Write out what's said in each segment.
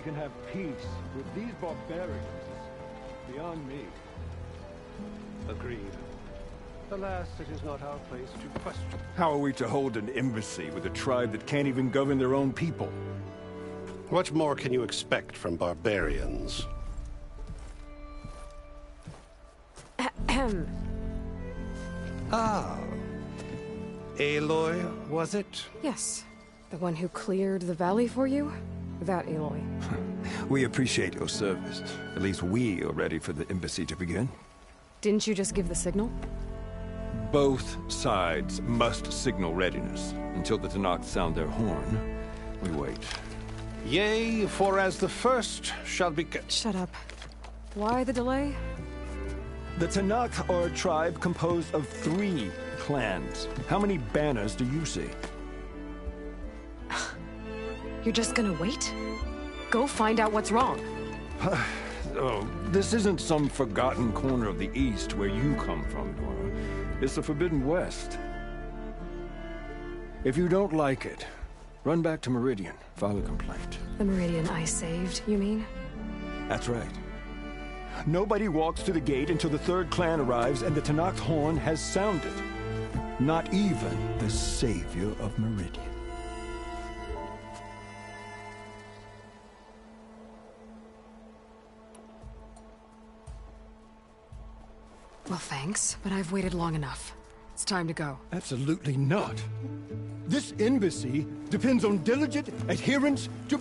can have peace with these barbarians is beyond me. Agreed. Alas, it is not our place to question. How are we to hold an embassy with a tribe that can't even govern their own people? What more can you expect from barbarians? Ahem. Ah. Aloy, was it? Yes. The one who cleared the valley for you? That Aloy. We appreciate your service. At least we are ready for the embassy to begin. Didn't you just give the signal? Both sides must signal readiness. Until the Tenakth sound their horn, we wait. Yea, for as the first shall be... Shut up. Why the delay? The Tenakth are a tribe composed of 3 clans. How many banners do you see? You're just gonna wait? Go find out what's wrong. Oh, this isn't some forgotten corner of the East where you come from, Dora. It's the Forbidden West. If you don't like it, run back to Meridian, file a complaint. The Meridian I saved, you mean? That's right. Nobody walks to the gate until the 3rd clan arrives and the Tenakth horn has sounded. Not even the savior of Meridian. Well, thanks, but I've waited long enough. It's time to go. Absolutely not. This embassy depends on diligent adherence to...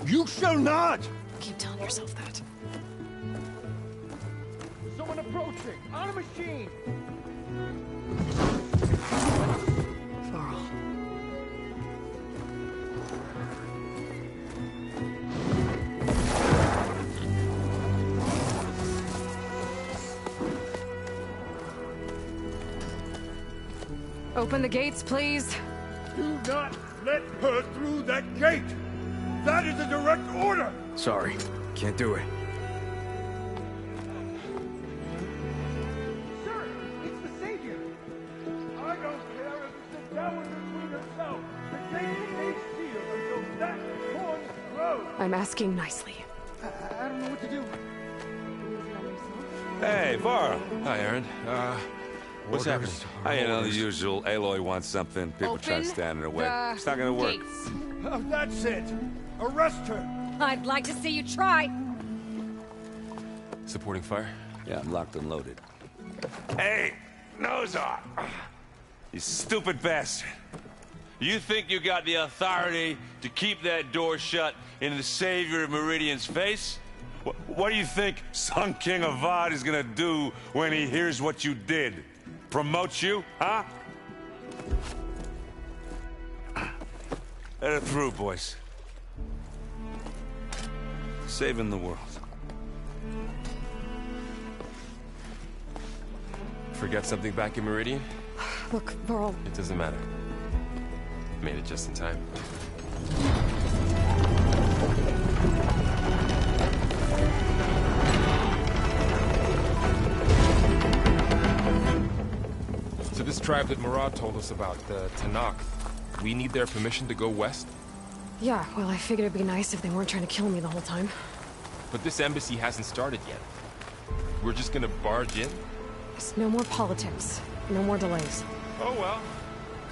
You shall not! Keep telling yourself that. Someone approaching! On a machine! Varl. Open the gates, please. Do not let her through that gate! That is a direct order! Sorry, can't do it. Sir, it's the Savior! I don't care if it's the Dowager Queen herself! The gate stays sealed until that horn blows! I'm asking nicely. I don't know what to do. Hey, Varl. Hi, Aaron. What's happening? You know, the usual. Aloy wants something. People try to stand in her way. It's not gonna work. Gates. Oh, that's it! Arrest her! I'd like to see you try. Supporting fire? Yeah, I'm locked and loaded. Hey, Nozar! You stupid bastard. You think you got the authority to keep that door shut in the savior of Meridian's face? What do you think Sun King Avad is gonna do when he hears what you did? Promote you, huh? Let it through, boys. Saving the world. Forget something back in Meridian? Look, Varl. It doesn't matter. Made it just in time. So this tribe that Murad told us about, the Tenakth, we need their permission to go west? Yeah, well, I figured it'd be nice if they weren't trying to kill me the whole time. But this embassy hasn't started yet. We're just gonna barge in? There's no more politics. No more delays. Oh well.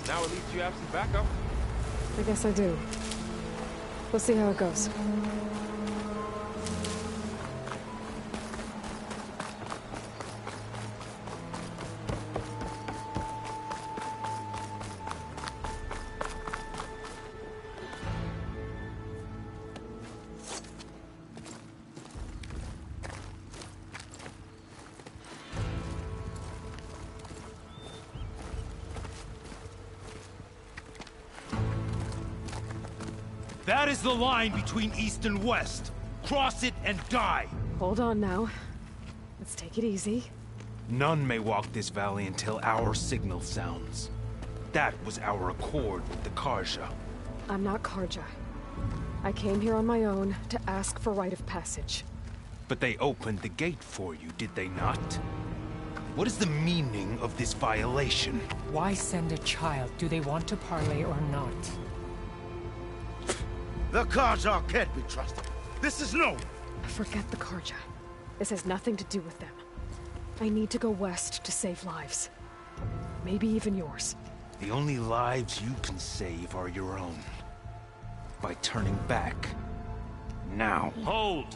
Now at least you have some backup. I guess I do. We'll see how it goes. That is the line between East and West. Cross it and die. Hold on now. Let's take it easy. None may walk this valley until our signal sounds. That was our accord with the Karja. I'm not Karja. I came here on my own to ask for rite of passage. But they opened the gate for you, did they not? What is the meaning of this violation? Why send a child? Do they want to parley or not? The Carja can't be trusted. This is known. Forget the Karja. This has nothing to do with them. I need to go west to save lives. Maybe even yours. The only lives you can save are your own. By turning back. Now. Hold!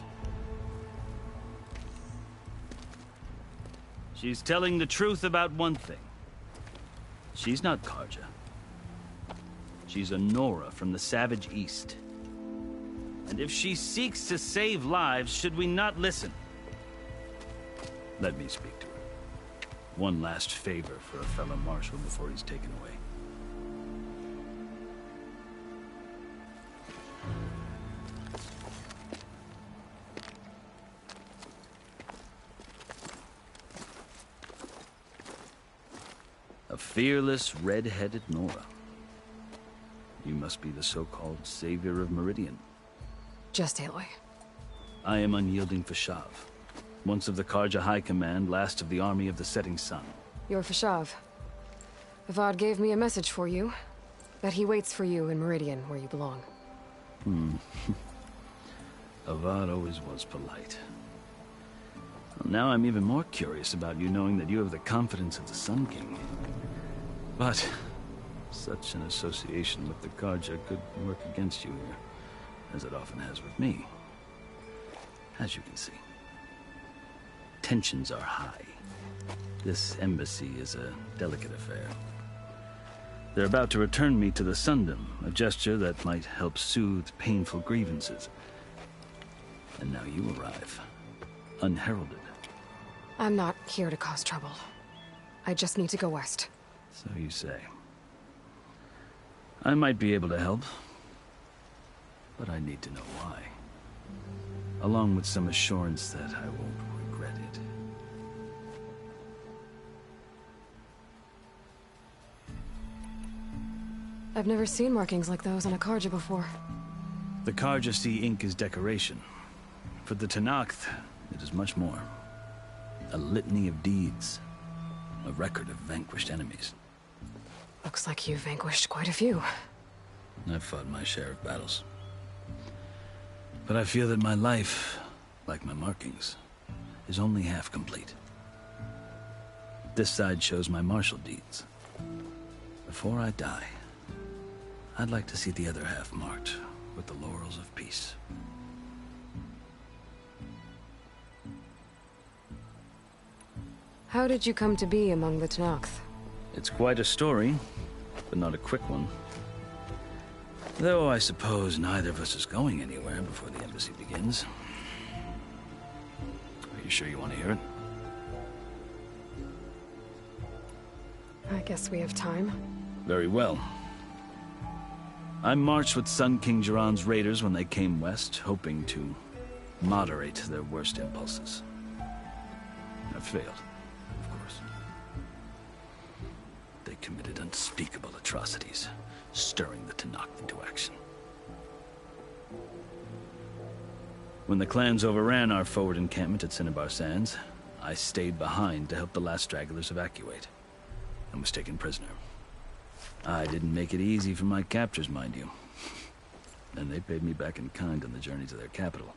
She's telling the truth about one thing. She's not Karja. She's a Nora from the Savage East. And if she seeks to save lives, should we not listen? Let me speak to her. One last favor for a fellow marshal before he's taken away. A fearless, red-headed Nora. You must be the so-called savior of Meridian. Just Aloy. I am Unyielding Fashav, once of the Karja High Command, last of the Army of the Setting Sun. You're Fashav. Avad gave me a message for you. That he waits for you in Meridian, where you belong. Avad always was polite. Well, now I'm even more curious about you knowing that you have the confidence of the Sun King. But such an association with the Karja could work against you here, as it often has with me. As you can see, tensions are high. This embassy is a delicate affair. They're about to return me to the Sundom, a gesture that might help soothe painful grievances. And now you arrive, unheralded. I'm not here to cause trouble. I just need to go west. So you say. I might be able to help, but I need to know why. Along with some assurance that I won't regret it. I've never seen markings like those on a Karja before. The Karja see ink as decoration. For the Tenakth, it is much more. A litany of deeds. A record of vanquished enemies. Looks like you've vanquished quite a few. I've fought my share of battles. But I feel that my life, like my markings, is only half complete. This side shows my martial deeds. Before I die, I'd like to see the other half marked with the laurels of peace. How did you come to be among the Tenakth? It's quite a story, but not a quick one. Though I suppose neither of us is going anywhere before the embassy begins. Are you sure you want to hear it? I guess we have time. Very well. I marched with Sun King Jiran's raiders when they came west, hoping to moderate their worst impulses. I failed, of course. They committed unspeakable atrocities, stirring the Tenakth into action. When the clans overran our forward encampment at Cinnabar Sands, I stayed behind to help the last stragglers evacuate, and was taken prisoner. I didn't make it easy for my captors, mind you. And they paid me back in kind on the journey to their capital.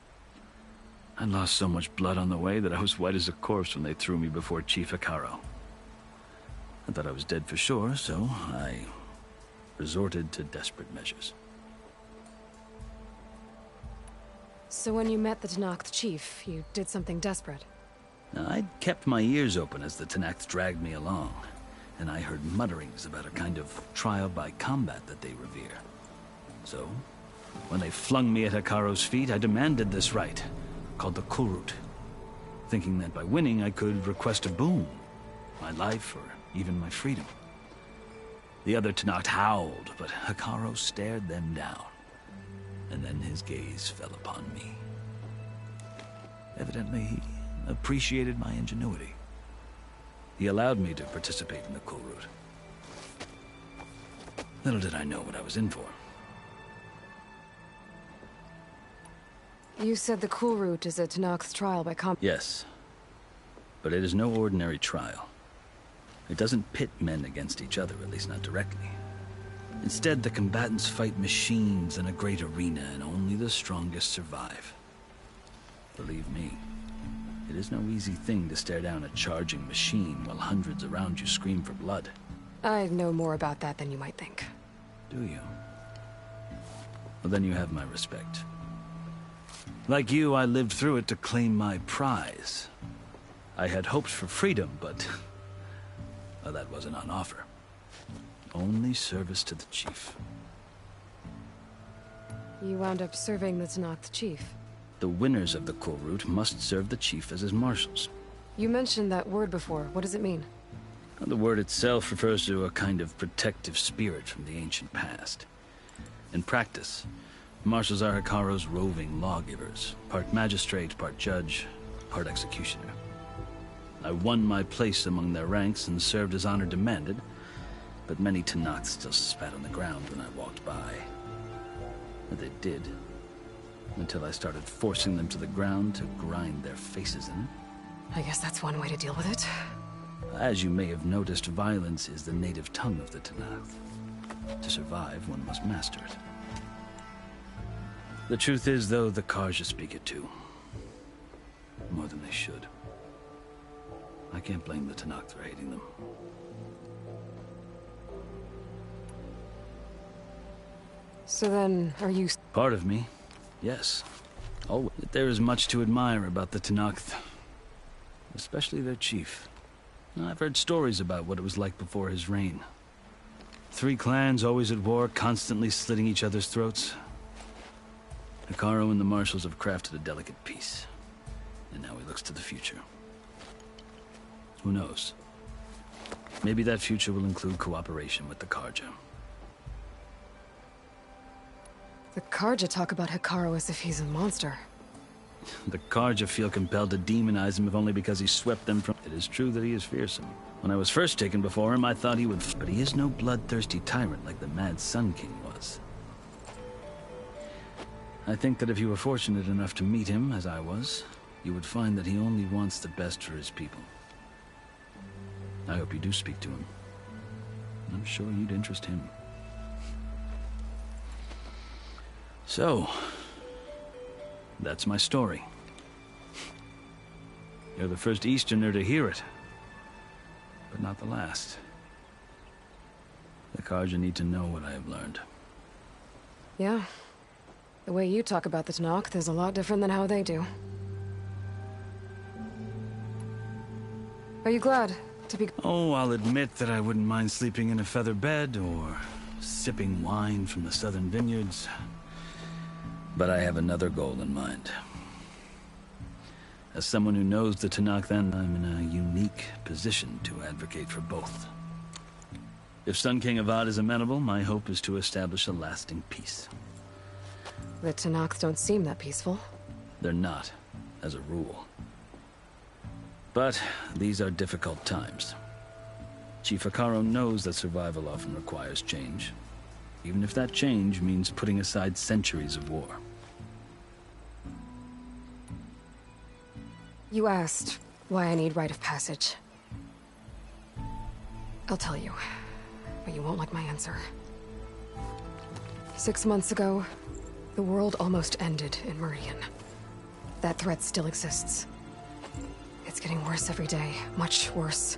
I lost so much blood on the way that I was white as a corpse when they threw me before Chief Hekarro. I thought I was dead for sure, so I resorted to desperate measures. So when you met the Tenakth chief, you did something desperate? Now, I'd kept my ears open as the Tenakth dragged me along, and I heard mutterings about a kind of trial by combat that they revere. So, when they flung me at Hekarro's feet, I demanded this rite, called the Kulrut, thinking that by winning I could request a boon, my life or even my freedom. The other Tenakth howled, but Hekarro stared them down, and then his gaze fell upon me. Evidently, he appreciated my ingenuity. He allowed me to participate in the Kulrut. Little did I know what I was in for. You said the Kulrut is a Tenakth trial by combat. Yes, but it is no ordinary trial. It doesn't pit men against each other, at least not directly. Instead, the combatants fight machines in a great arena, and only the strongest survive. Believe me, it is no easy thing to stare down a charging machine while hundreds around you scream for blood. I know more about that than you might think. Do you? Well, then you have my respect. Like you, I lived through it to claim my prize. I had hopes for freedom, but well, that wasn't on offer. Only service to the chief. You wound up serving the Tenakth chief. The winners of the Kulrut must serve the chief as his marshals. You mentioned that word before. What does it mean? Well, the word itself refers to a kind of protective spirit from the ancient past. In practice, marshals are Hekarro's roving lawgivers, part magistrate, part judge, part executioner. I won my place among their ranks and served as honor demanded, but many Tenakth still spat on the ground when I walked by. And they did, until I started forcing them to the ground to grind their faces in it. I guess that's one way to deal with it. As you may have noticed, violence is the native tongue of the Tenakth. To survive, one must master it. The truth is, though, the Carja speak it too. More than they should. I can't blame the Tenakth for hating them. So then, are you... Part of me, yes. Always. There is much to admire about the Tenakth. Especially their chief. I've heard stories about what it was like before his reign. 3 clans always at war, constantly slitting each other's throats. Hekarro and the marshals have crafted a delicate peace. And now he looks to the future. Who knows? Maybe that future will include cooperation with the Carja. The Carja talk about Hekarro as if he's a monster. The Carja feel compelled to demonize him if only because he swept them from... It is true that he is fearsome. When I was first taken before him, I thought he would... But he is no bloodthirsty tyrant like the Mad Sun King was. I think that if you were fortunate enough to meet him, as I was, you would find that he only wants the best for his people. I hope you do speak to him. I'm sure you'd interest him. So, that's my story. You're the first Easterner to hear it, but not the last. The Carja need to know what I have learned. Yeah. The way you talk about the Tenakth is a lot different than how they do. Are you glad to be... Oh, I'll admit that I wouldn't mind sleeping in a feather bed or sipping wine from the southern vineyards. But I have another goal in mind. As someone who knows the Tenakth, then I'm in a unique position to advocate for both. If Sun King Avad is amenable, my hope is to establish a lasting peace. The Tenakth don't seem that peaceful. They're not, as a rule. But these are difficult times. Chief Hekarro knows that survival often requires change, even if that change means putting aside centuries of war. You asked why I need rite of passage. I'll tell you, but you won't like my answer. 6 months ago, the world almost ended in Meridian. That threat still exists. It's getting worse every day, much worse.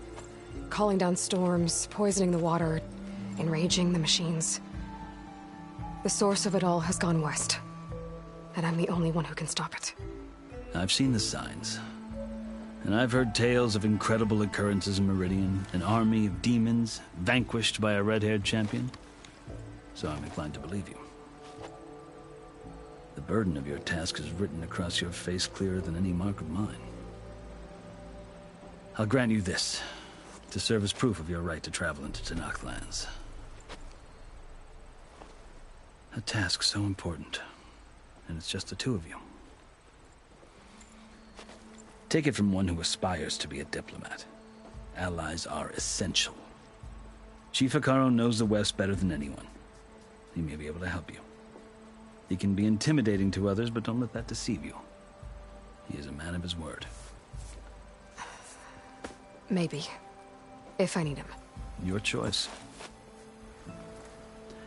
Calling down storms, poisoning the water, enraging the machines. The source of it all has gone west, and I'm the only one who can stop it. I've seen the signs. And I've heard tales of incredible occurrences in Meridian, an army of demons vanquished by a red-haired champion. So I'm inclined to believe you. The burden of your task is written across your face clearer than any mark of mine. I'll grant you this, to serve as proof of your right to travel into Tenakth lands. A task so important, and it's just the 2 of you. Take it from one who aspires to be a diplomat. Allies are essential. Chief Hekarro knows the West better than anyone. He may be able to help you. He can be intimidating to others, but don't let that deceive you. He is a man of his word. Maybe. If I need him. Your choice.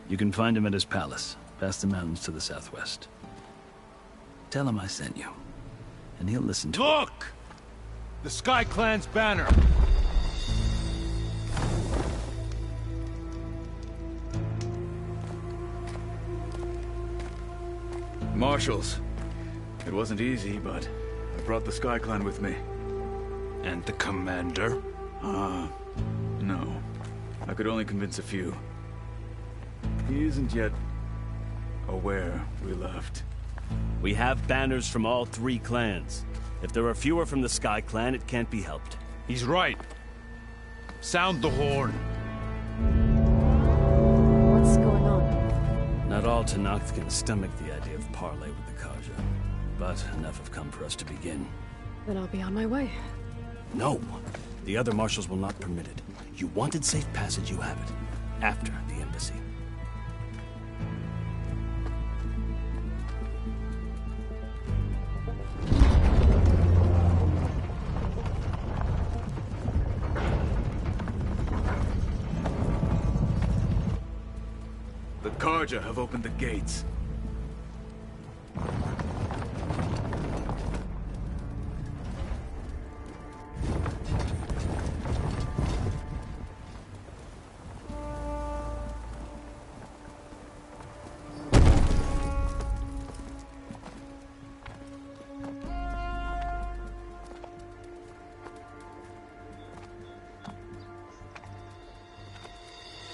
You can find him at his palace, past the mountains to the southwest. Tell him I sent you, and he'll listen to it. Look! The Sky Clan's banner! Marshals. It wasn't easy, but I brought the Sky Clan with me. And the commander? No. I could only convince a few. He isn't yet aware we left. We have banners from all 3 clans. If there are fewer from the Sky Clan, it can't be helped. He's right. Sound the horn. What's going on? Not all Tenakth can stomach the idea of parley with the Carja. But enough have come for us to begin. Then I'll be on my way. No! The other marshals will not permit it. You wanted safe passage, you have it. After the embassy. The Carja have opened the gates.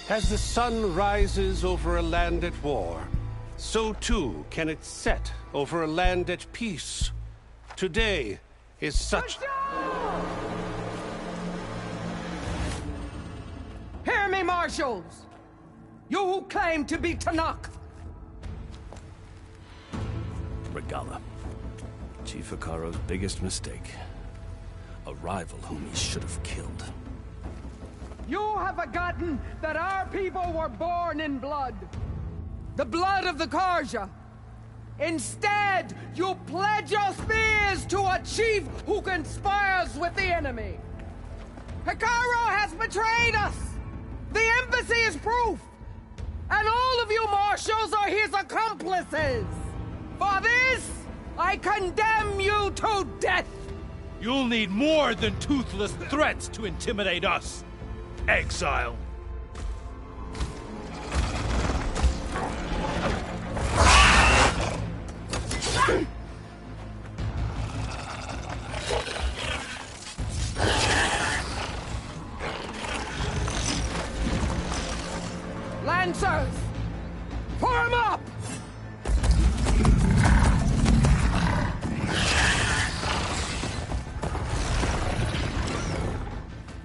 As the sun rises over a land at war, so too can it set over a land at peace. Today is such... Hear me, marshals! You who claim to be Tenakth! Regalla. Chief Hekarro's biggest mistake. A rival whom he should have killed. You have forgotten that our people were born in blood. The blood of the Carja. Instead, you pledge your spears to a chief who conspires with the enemy. Hekarro has betrayed us! The embassy is proof! And all of you marshals are his accomplices! For this, I condemn you to death! You'll need more than toothless threats to intimidate us. Exile. Lancers! Form up!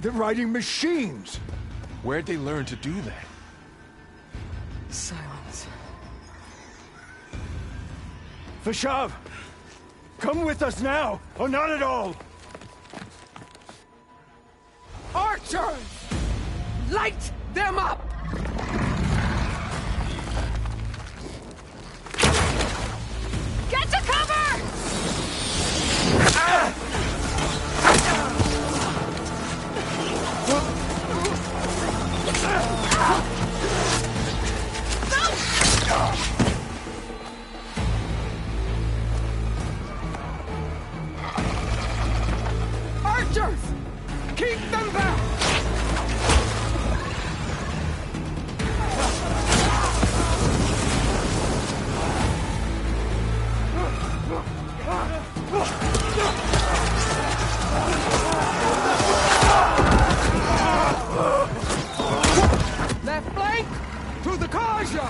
They're riding machines! Where'd they learn to do that? Silence. Vashav! Come with us now, or not at all! Archers! Light them up! Get to cover! Archers! Keep them back! Left flank! To the Carja!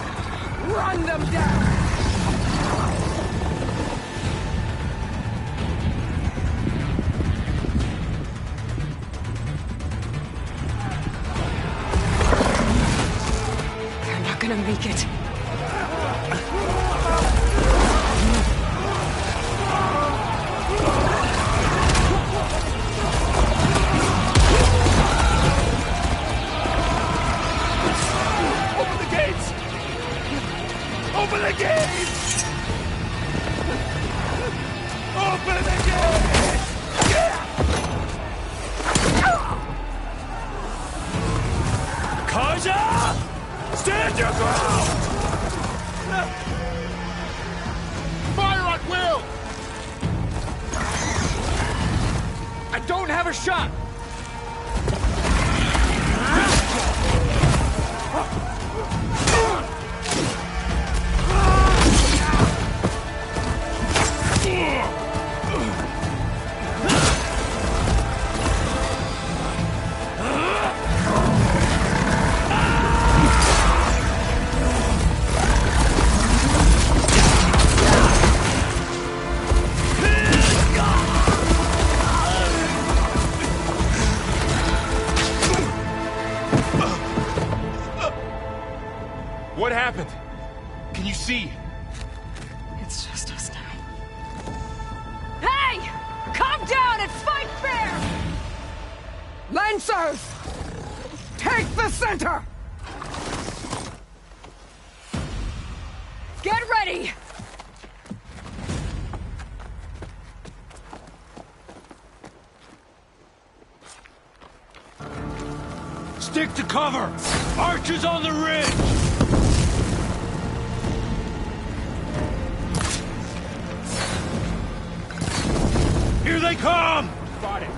Run them down! They're not gonna make it. Open the gates! Open the gates! Open the gates! Carja! Stand your ground! Cover shot! What happened? Can you see? It's just us now. Hey! Calm down and fight fair! Lancers! Take the center! Get ready! Stick to cover! Archers on the ridge! Here they come! Got it.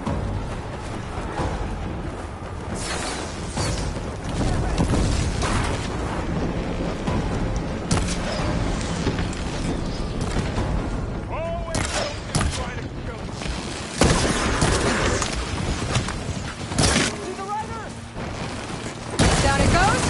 Down it goes!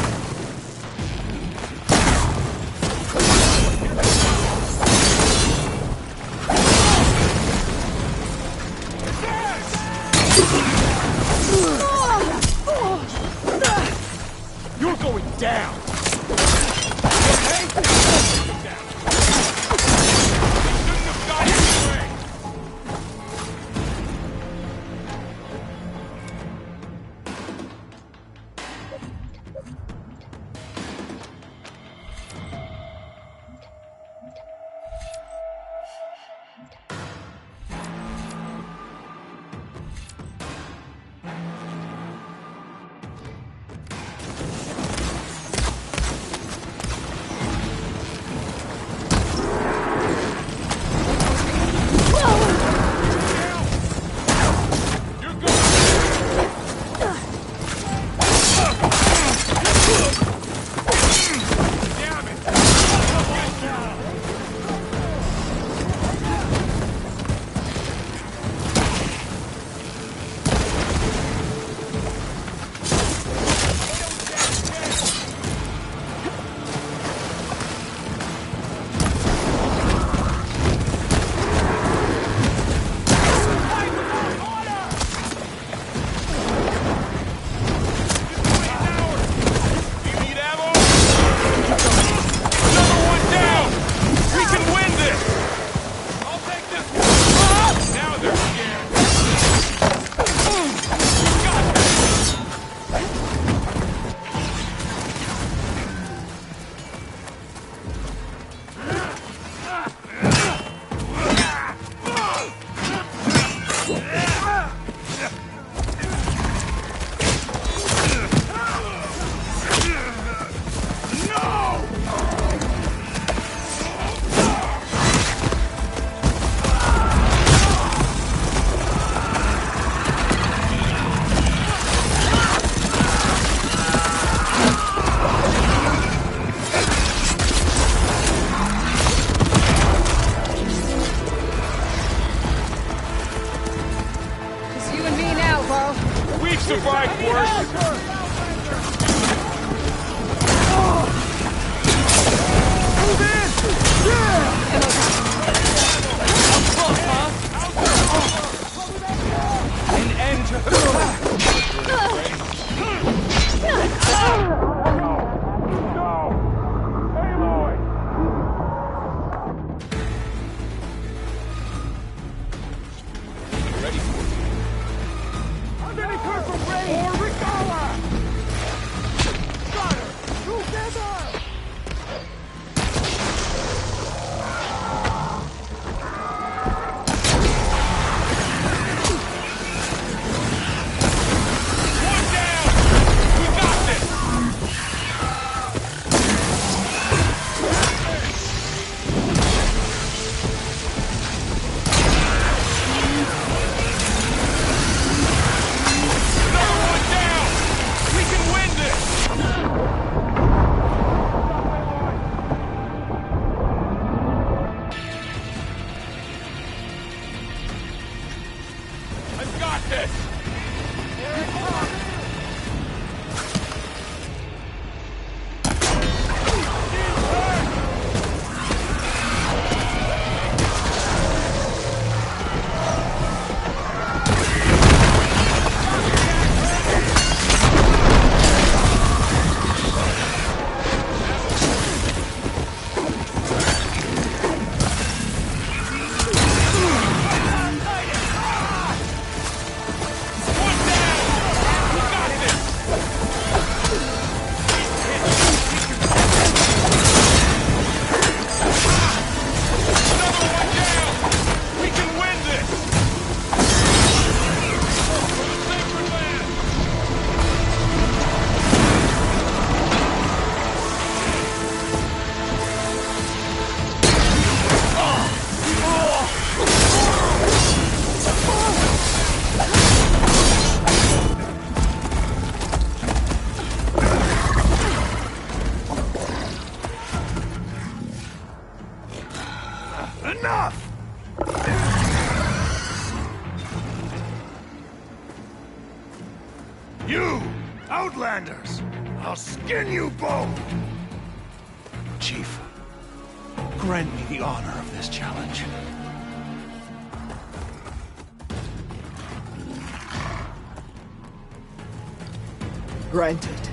Enough! You, Outlanders! I'll skin you both! Chief, grant me the honor of this challenge. Granted.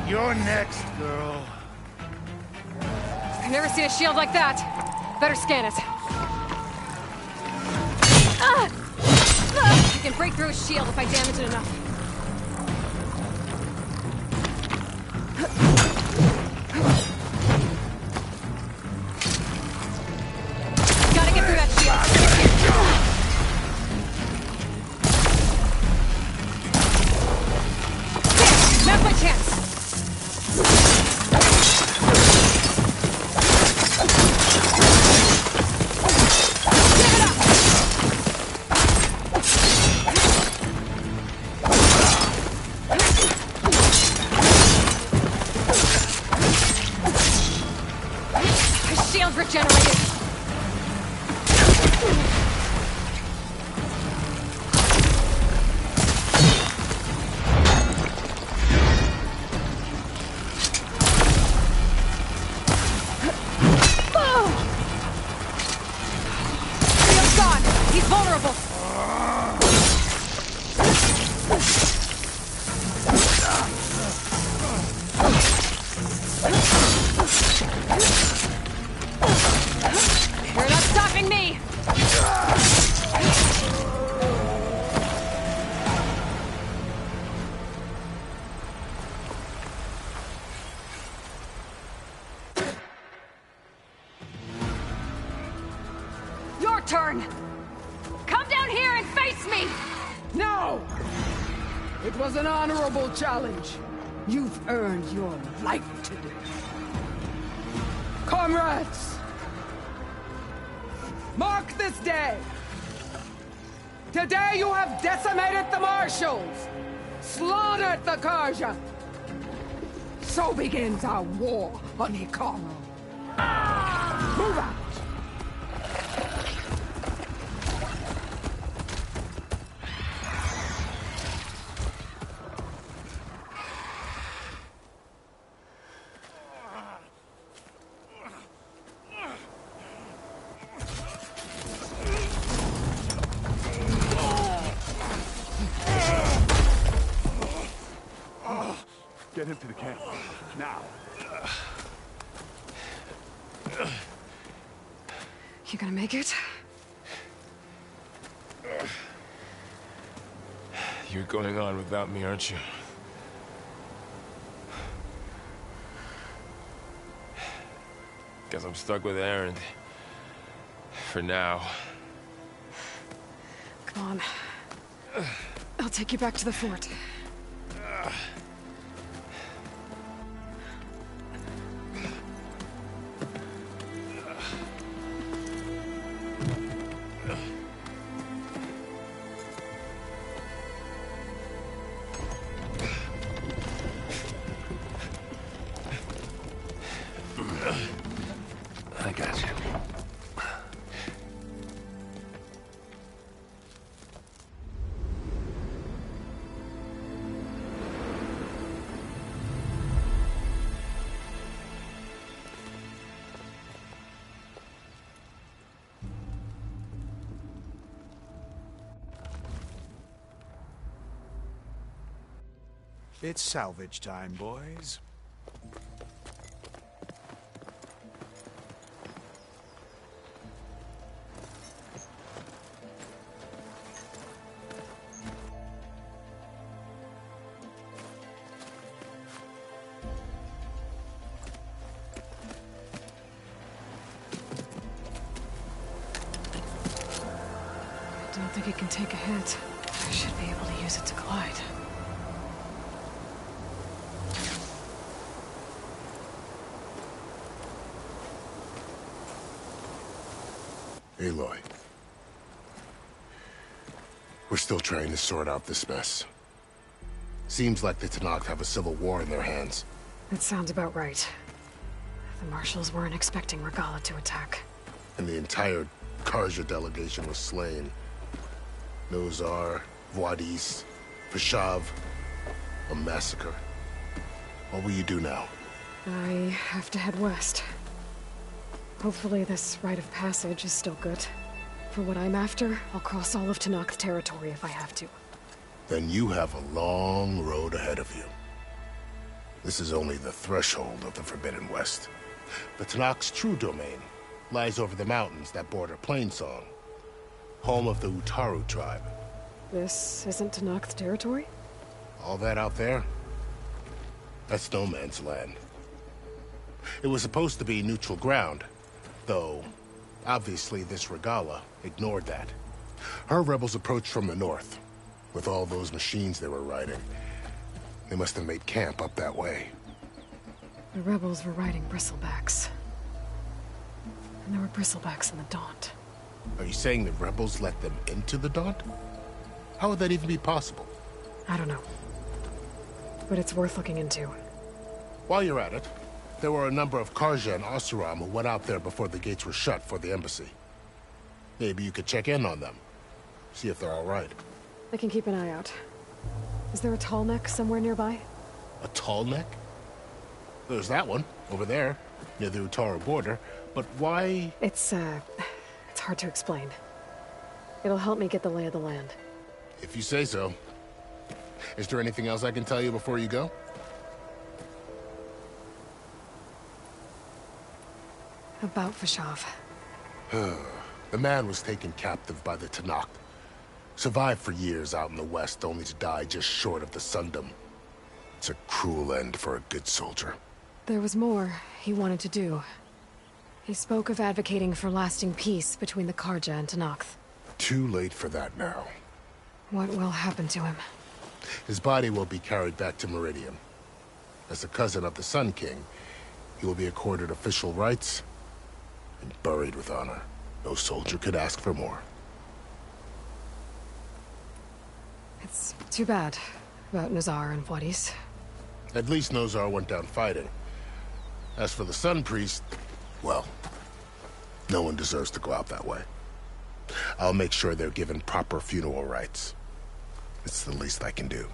You're next, girl. I've never seen a shield like that. Better scan it. I can break through a shield if I damage it enough. Gotta get through that shield. That's my chance. Regenerated. Shield's gone. He's vulnerable. You're not stopping me! Your turn! Come down here and face me! No! It was an honorable challenge. You've earned your life today. Comrades! Mark this day! Today you have decimated the Marshals! Slaughtered the Carja! So begins our war on Hikaru. Move out! Get him to the camp. Now. You gonna make it? You're going on without me, aren't you? Guess I'm stuck with Aaron. For now. Come on. I'll take you back to the fort. I got you. It's salvage time, boys. don't think it can take a hit. I should be able to use it to glide. Aloy. We're still trying to sort out this mess. Seems like the Tenakth have a civil war in their hands. That sounds about right. The Marshals weren't expecting Regalla to attack. And the entire Carja delegation was slain. Nozar, Vodis, Fashav. A massacre. What will you do now? I have to head west. Hopefully this rite of passage is still good. For what I'm after, I'll cross all of Tenakth territory if I have to. Then you have a long road ahead of you. This is only the threshold of the Forbidden West. The Tenakth's true domain lies over the mountains that border Plainsong, home of the Utaru tribe. This isn't Tenakth territory? All that out there? That's no man's land. It was supposed to be neutral ground, though obviously this Regalla ignored that. Her rebels approached from the north, with all those machines they were riding. They must have made camp up that way. The rebels were riding bristlebacks. And there were bristlebacks in the Daunt. Are you saying the rebels let them into the Daunt? How would that even be possible? I don't know. But it's worth looking into. While you're at it, there were a number of Carja and Oseram who went out there before the gates were shut for the embassy. Maybe you could check in on them. See if they're all right. I can keep an eye out. Is there a tall neck somewhere nearby? A tall neck? There's that one, over there, near the Utaru border. But why? It's hard to explain. It'll help me get the lay of the land. If you say so. Is there anything else I can tell you before you go? About Fashav. The man was taken captive by the Tenakth. Survived for years out in the west, only to die just short of the Sundom. It's a cruel end for a good soldier. There was more he wanted to do. He spoke of advocating for lasting peace between the Carja and Tenakth. Too late for that now. What will happen to him? His body will be carried back to Meridian. As a cousin of the Sun King, he will be accorded official rights and buried with honor. No soldier could ask for more. It's too bad about Nozar and Vodis. At least Nozar went down fighting. As for the Sun Priest, well, no one deserves to go out that way. I'll make sure they're given proper funeral rites. It's the least I can do.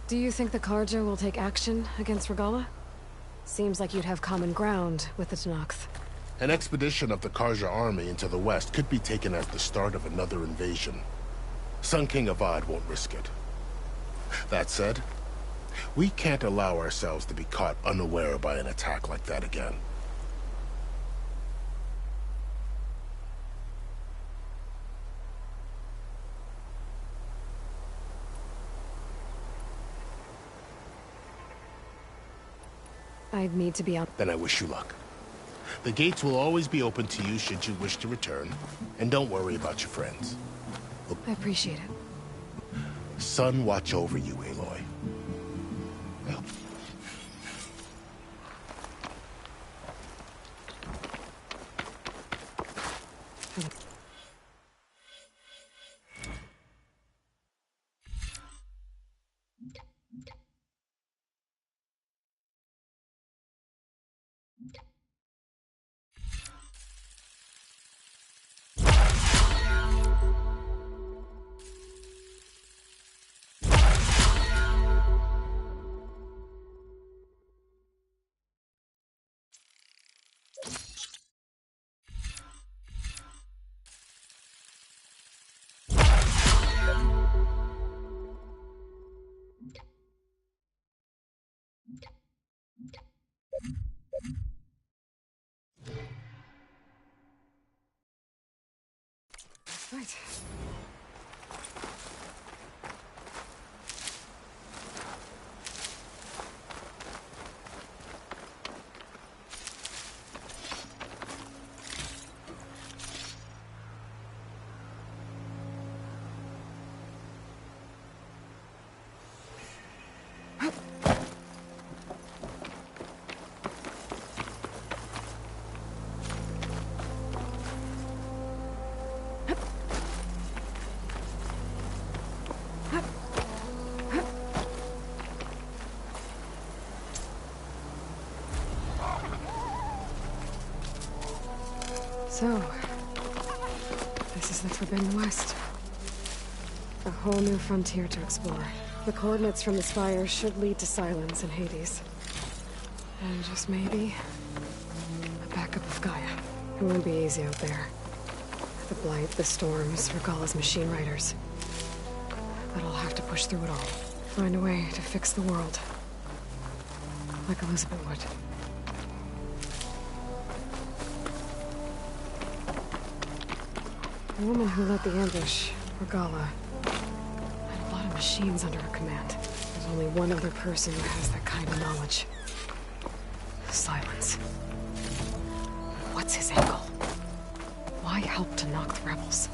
Do you think the Carja will take action against Regalla? Seems like you'd have common ground with the Tenakth. An expedition of the Carja army into the west could be taken as the start of another invasion. Sun King Avad won't risk it. That said, we can't allow ourselves to be caught unaware by an attack like that again. I'd need to be out. Then I wish you luck. The gates will always be open to you should you wish to return. And don't worry about your friends. I appreciate it. Sun watch over you, Aloy. Well. Right. So, this is the Forbidden West. A whole new frontier to explore. The coordinates from the spires should lead to Silence and Hades. And just maybe, a backup of Gaia. It won't be easy out there. The Blight, the Storms, Regalla's machine riders. But I'll have to push through it all. Find a way to fix the world. Like Elizabeth would. The woman who led the ambush, Regalla, had a lot of machines under her command. There's only one other person who has that kind of knowledge. Silence. What's his angle? Why help to knock the rebels?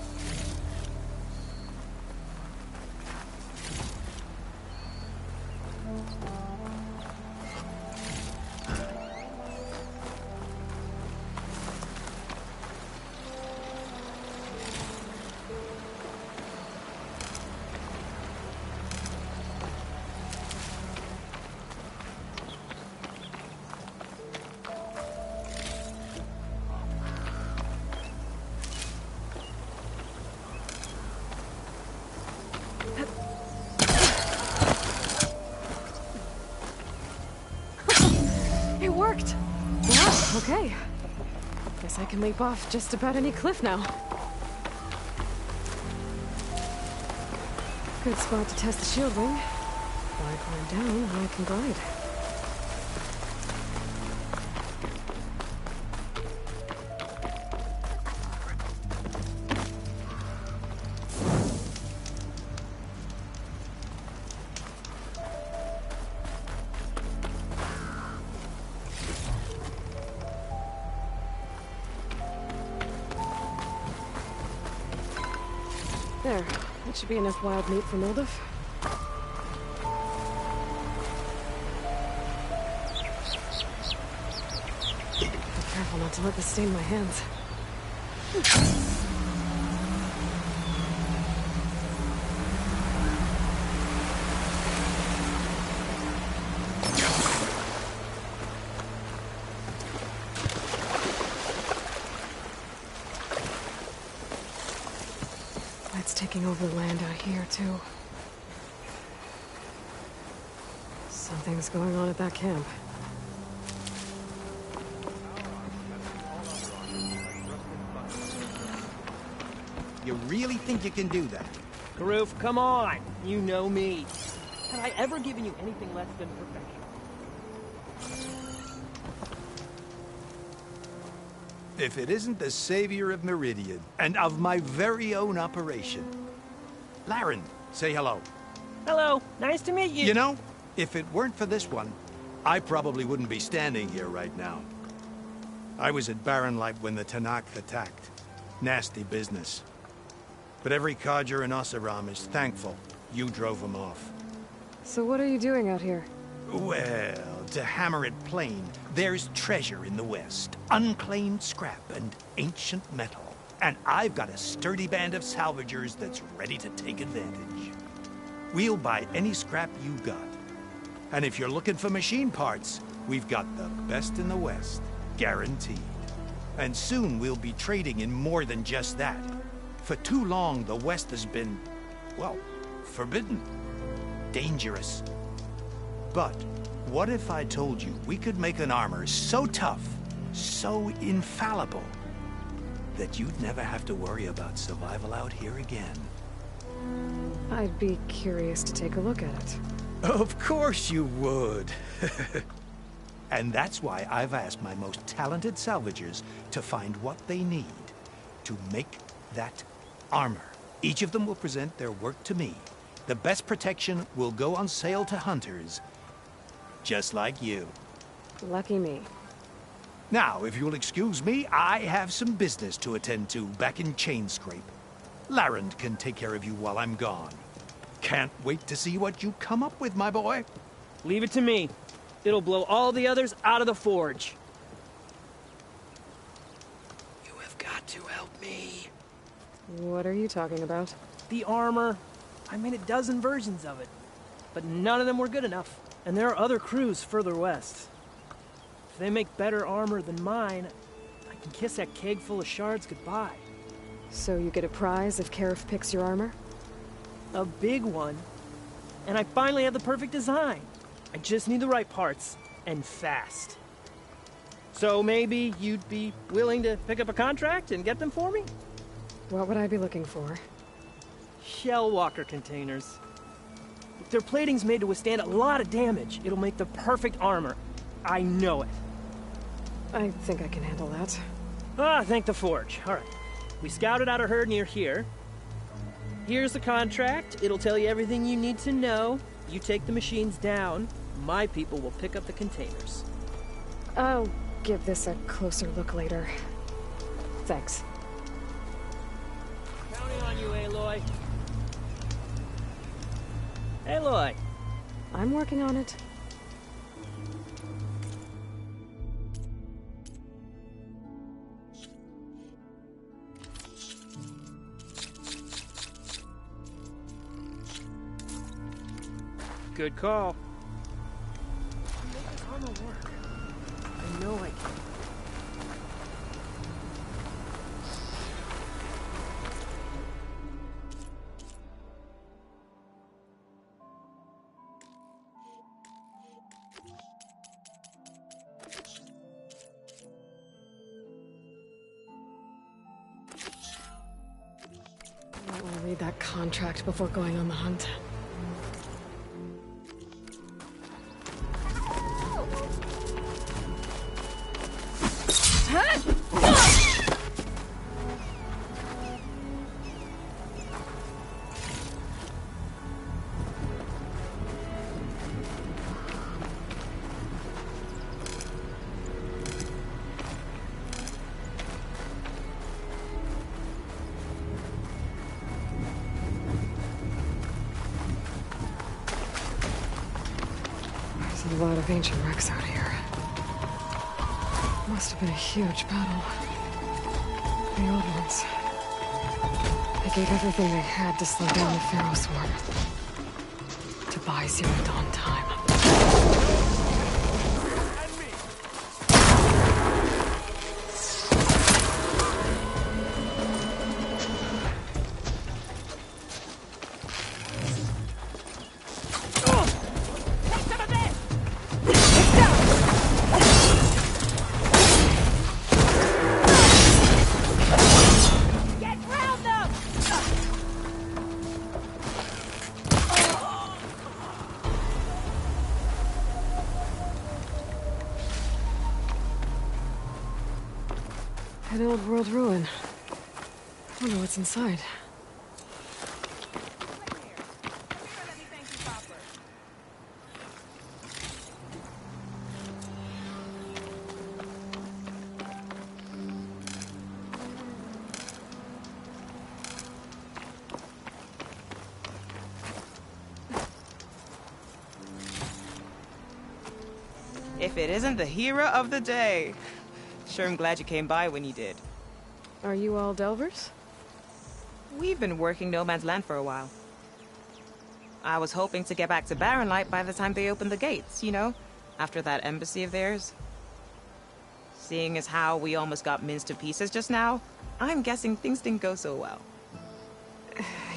It worked! Wow, okay. Guess I can leap off just about any cliff now. Good spot to test the shield wing. While I climb down, I can glide. There. That should be enough wild meat for Moldov. Be careful not to let this stain my hands. Taking over the land out here, too. Something's going on at that camp. You really think you can do that? Karuf, come on! You know me. Have I ever given you anything less than perfection? If it isn't the savior of Meridian, and of my very own operation. Laren, say hello. Hello, nice to meet you. You know, if it weren't for this one, I probably wouldn't be standing here right now. I was at Barren Light when the Tenakth attacked. Nasty business. But every Carja in Oseram is thankful you drove them off. So what are you doing out here? Well, to hammer it plain, there's treasure in the West. Unclaimed scrap and ancient metal. And I've got a sturdy band of salvagers that's ready to take advantage. We'll buy any scrap you got. And if you're looking for machine parts, we've got the best in the West. Guaranteed. And soon we'll be trading in more than just that. For too long, the West has been, well, forbidden. Dangerous. But what if I told you we could make an armor so tough, so infallible, that you'd never have to worry about survival out here again? I'd be curious to take a look at it. Of course you would. And that's why I've asked my most talented salvagers to find what they need to make that armor. Each of them will present their work to me. The best protection will go on sale to hunters, just like you. Lucky me. Now, if you'll excuse me, I have some business to attend to back in Chainscrape. Laren can take care of you while I'm gone. Can't wait to see what you come up with, my boy. Leave it to me. It'll blow all the others out of the forge. You have got to help me. What are you talking about? The armor. I made a dozen versions of it, but none of them were good enough. And there are other crews further west. If they make better armor than mine, I can kiss that keg full of shards goodbye. So you get a prize if Karif picks your armor? A big one. And I finally have the perfect design. I just need the right parts, and fast. So maybe you'd be willing to pick up a contract and get them for me? What would I be looking for? Shell walker containers. If their plating's made to withstand a lot of damage, it'll make the perfect armor. I know it. I think I can handle that. Thank the Forge. All right. We scouted out a herd near here. Here's the contract. It'll tell you everything you need to know. You take the machines down. My people will pick up the containers. I'll give this a closer look later. Thanks. Counting on you, Aloy. Aloy. I'm working on it. Good call. Make this armor work. I know I can. I'll read that contract before going on the hunt. There's a lot of ancient wrecks out here. Must have been a huge battle. The old ones. They gave everything they had to slow down the Pharaoh Swarm. To buy Zero Dawn time. An old world ruin. I wonder what's inside. If it isn't the hero of the day. Sure, I'm glad you came by when you did. Are you all Delvers? We've been working No Man's Land for a while. I was hoping to get back to Barren Light by the time they opened the gates, you know? After that embassy of theirs. Seeing as how we almost got minced to pieces just now, I'm guessing things didn't go so well.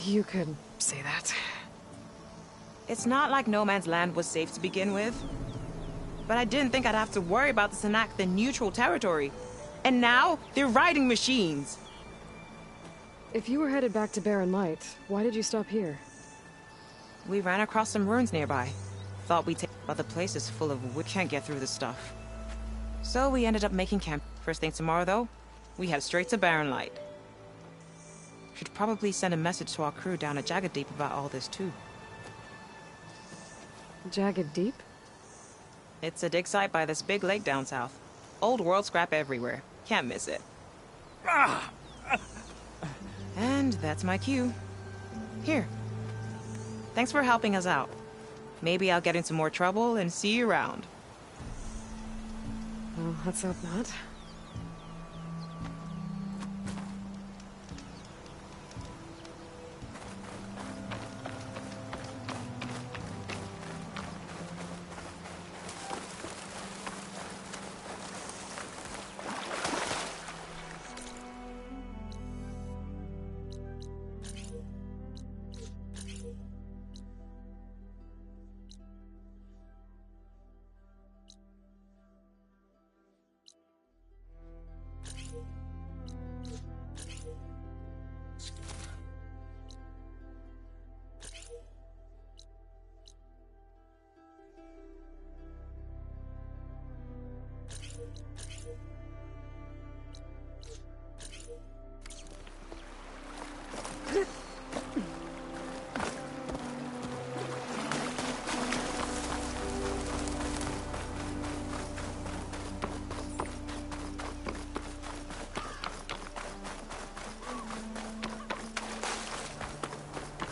You could say that. It's not like No Man's Land was safe to begin with. But I didn't think I'd have to worry about the Tenakth in neutral territory. And now, they're riding machines. If you were headed back to Barren Light, why did you stop here? We ran across some ruins nearby. Thought we'd take, but the place is full of we can't get through this stuff. So we ended up making camp. First thing tomorrow, though, we head straight to Barren Light. Should probably send a message to our crew down at Jagged Deep about all this, too. Jagged Deep? It's a dig site by this big lake down south. Old world scrap everywhere. Can't miss it. And that's my cue. Here. Thanks for helping us out. Maybe I'll get into more trouble and see you around. Well, let's hope not.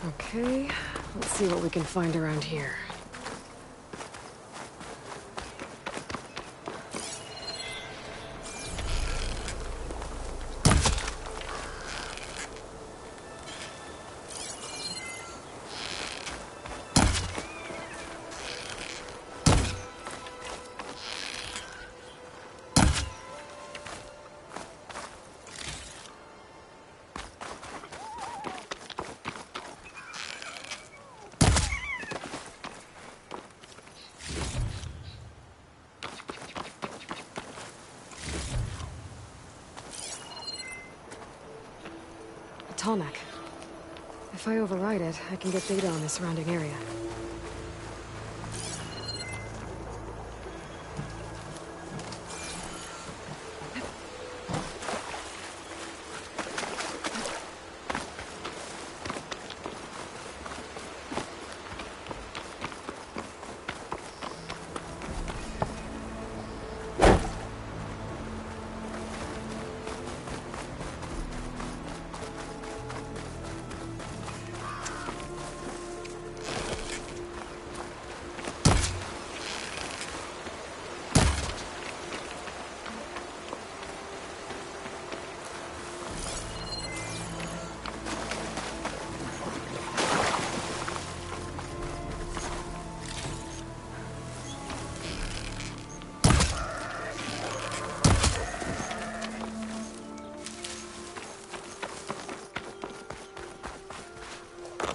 Okay, let's see what we can find around here. Tallneck. If I override it, I can get data on the surrounding area.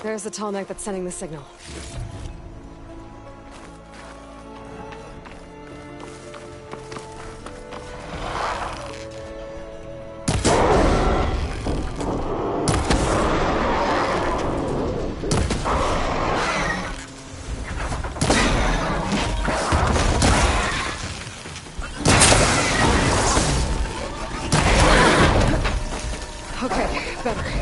There's the Tallneck that's sending the signal. Okay, better.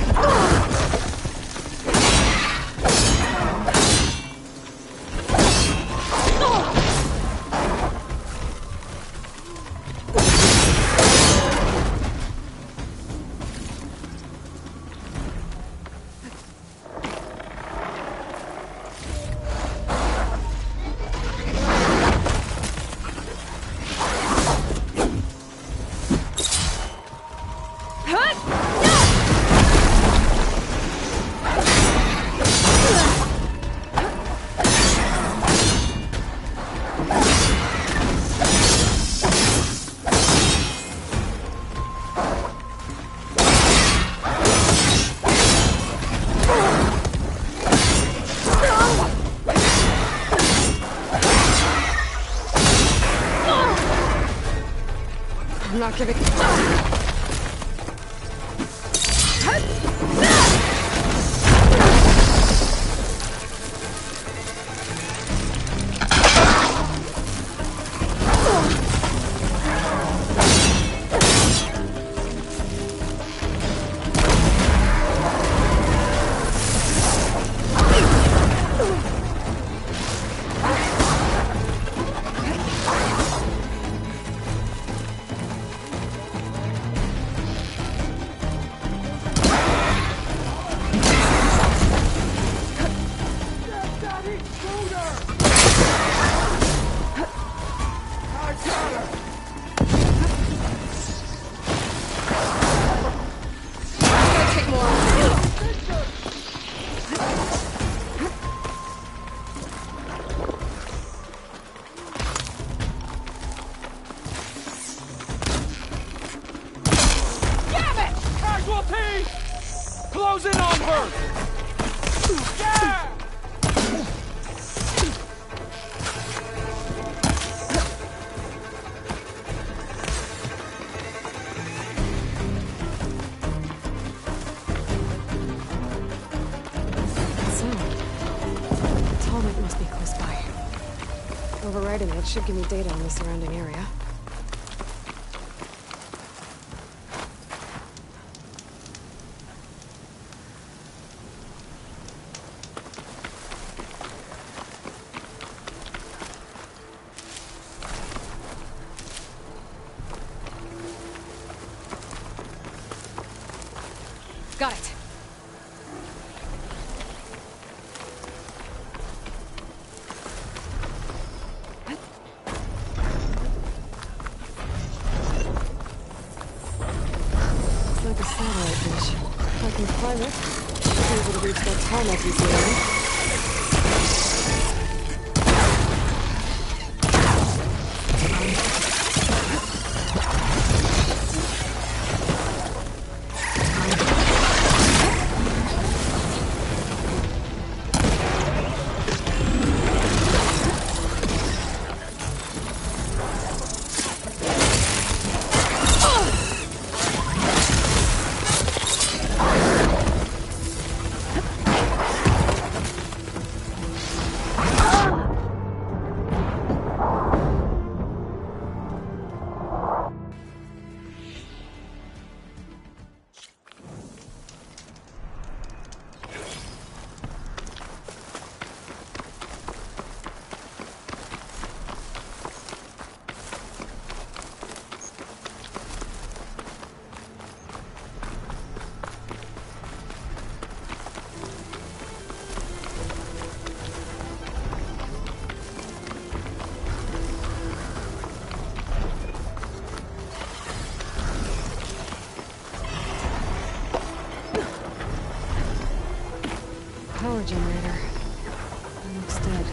I'm not giving... Close in on her! Yeah! So, Tallneck must be close by. Overriding it should give me data on the surrounding area. Got it. Be able to reach that tunnel easily. Power generator. It looks dead.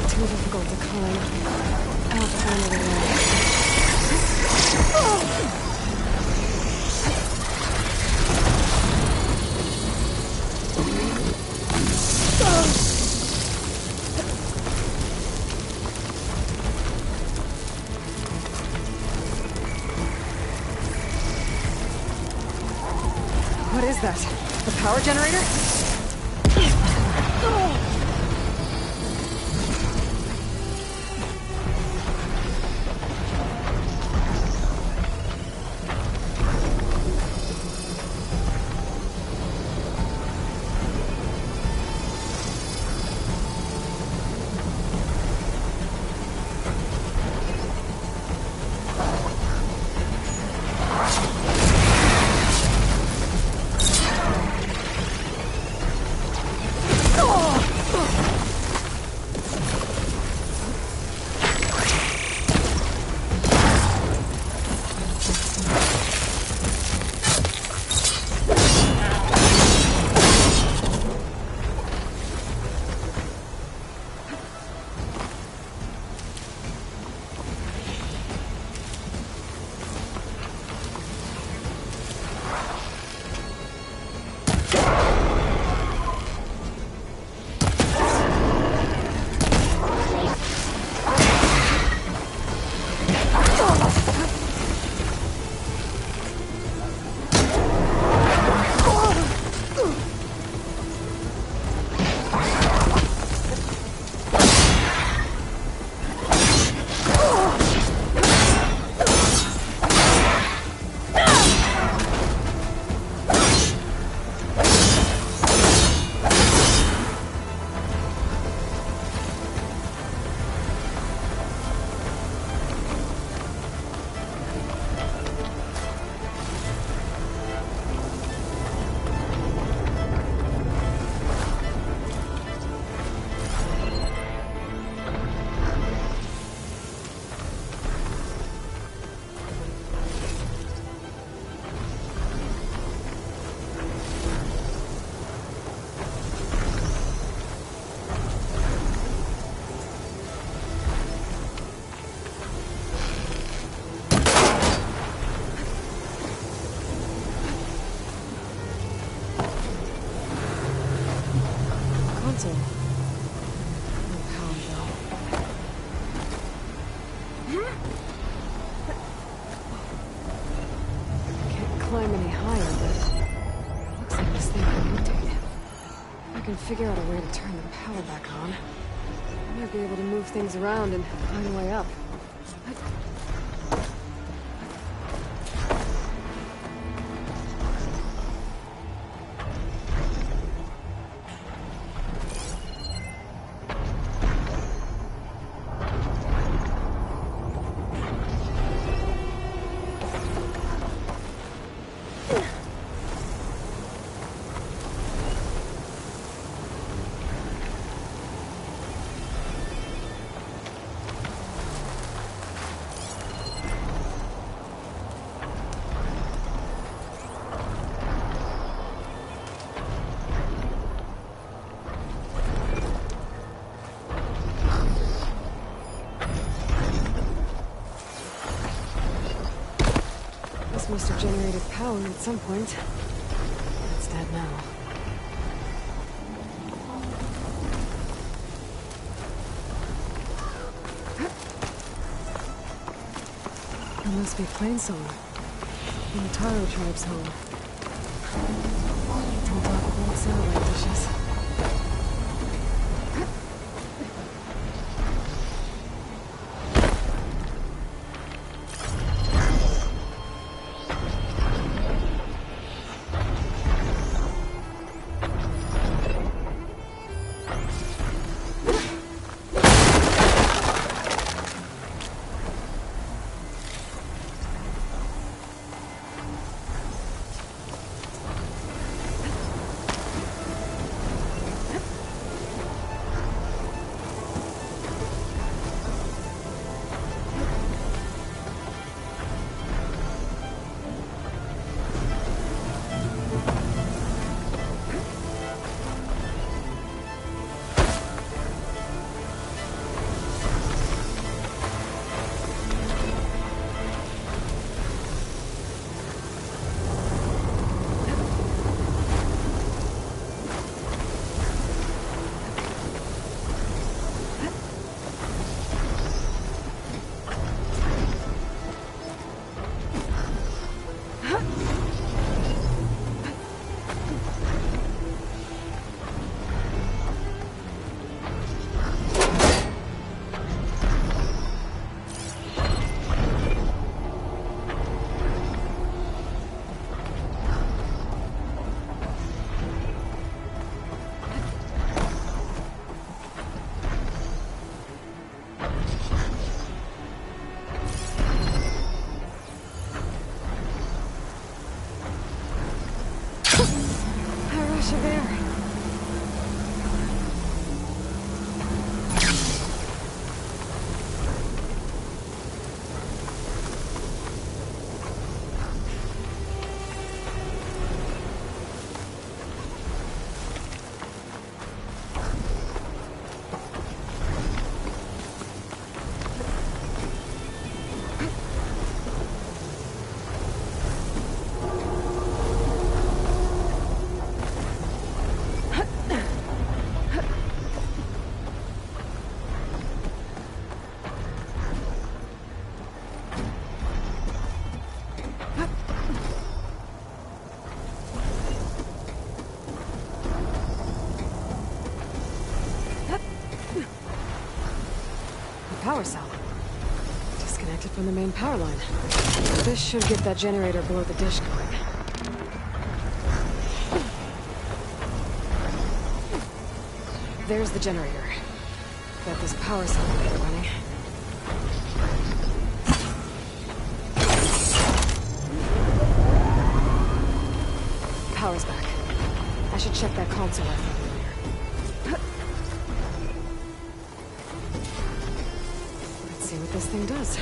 Too difficult to climb. I'll find a way. What is that? The power generator? Oh! climb any higher, but looks like this thing can rotate. If I can figure out a way to turn the power back on, I might be able to move things around and find a way up. This must have generated power at some point. It's dead now. There must be Plainsong in the Taro tribe's home. It's on top of old satellite dishes. Power cell. Disconnected from the main power line. This should get that generator below the dish going. There's the generator. Got this power cell running. Power's back. I should check that console I found earlier. See what this thing does.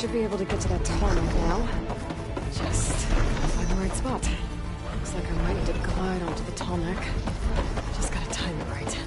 should be able to get to that tarmac now. Just gotta find the right spot. Looks like I might need to glide onto the tarmac. Just gotta time it right.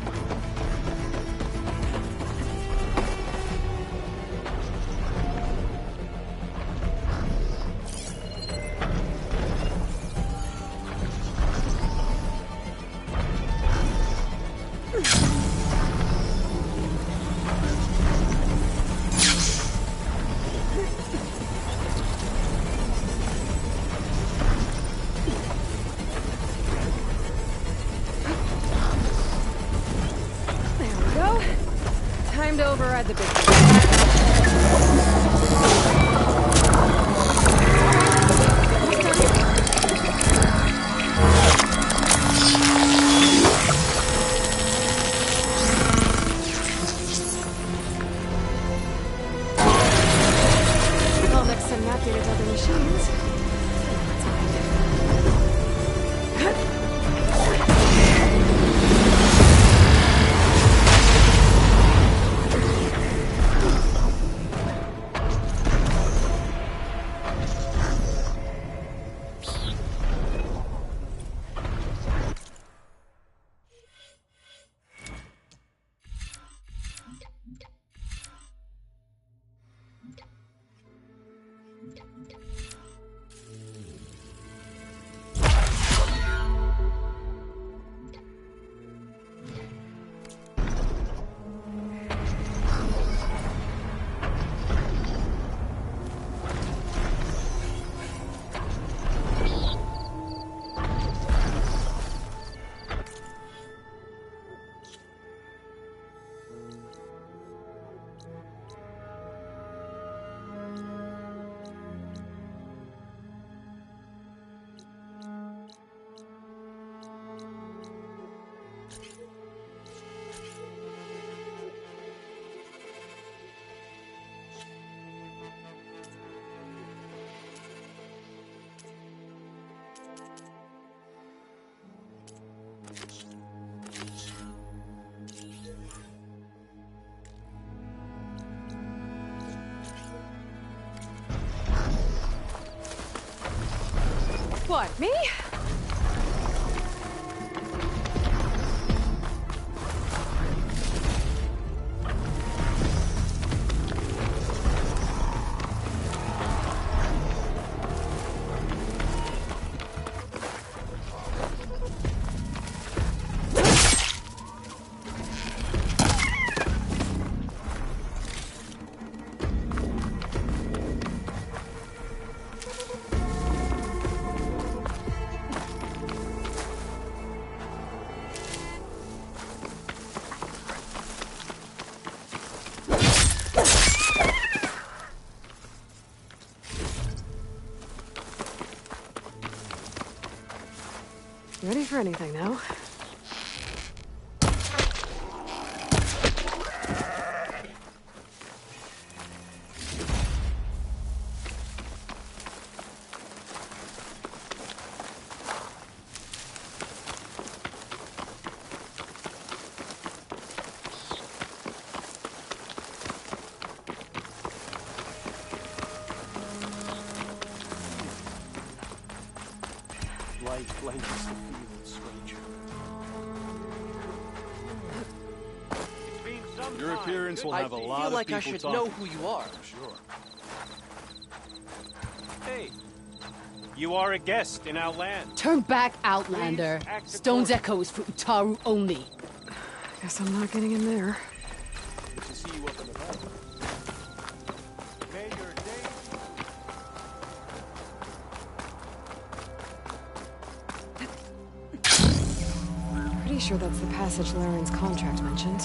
Time to override the big I'll mix some napkins with other machines. What, me? Ready for anything now? Light blankets the field, stranger. Your appearance will have a lot of people I feel like I should talking. know who you are. Sure. Hey, you are a guest in our land. Turn back, Outlander. Stone's Echo is for Utaru only. Guess I'm not getting in there. Good to see you up and about. May your day... Pretty sure that's the passage Laren's contract mentioned.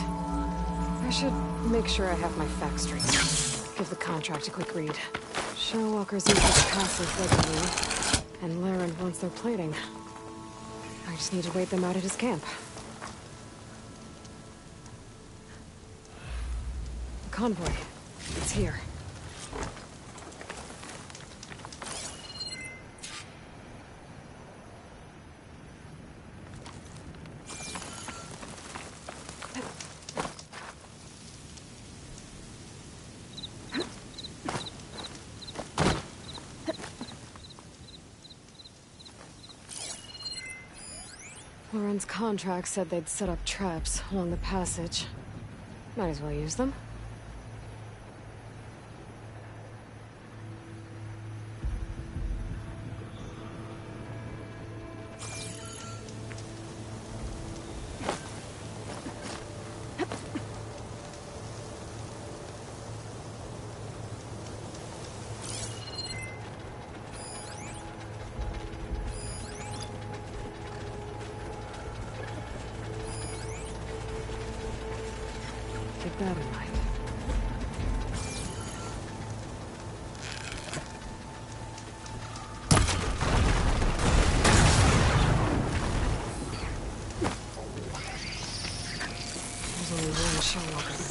I should make sure I have my facts straight. Give the contract a quick read. Shellwalkers use this passage regularly, and Laren wants their plating. I just need to wait them out at his camp. The convoy. It's here. Lauren's contract said they'd set up traps along the passage. Might as well use them. Keep that in mind. There's only one Shellwalker.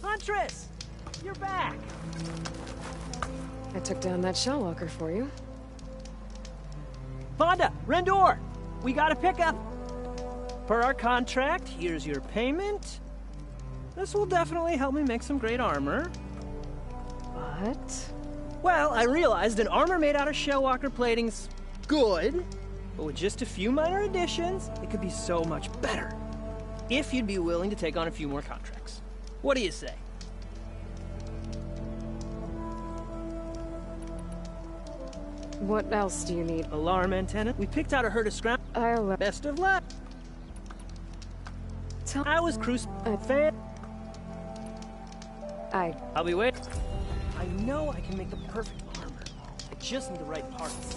Huntress! You're back! I took down that Shellwalker for you. Vonda! Rendor! We got a pickup! Per our contract, here's your payment. This will definitely help me make some great armor. What? Well, I realized an armor made out of Shellwalker plating's good, but with just a few minor additions, it could be so much better. If you'd be willing to take on a few more contracts. What do you say? What else do you need? Alarm antenna. We picked out a herd of scram. Best of luck. I was fan. I'll be waiting. I know I can make the perfect armor. I just need the right parts.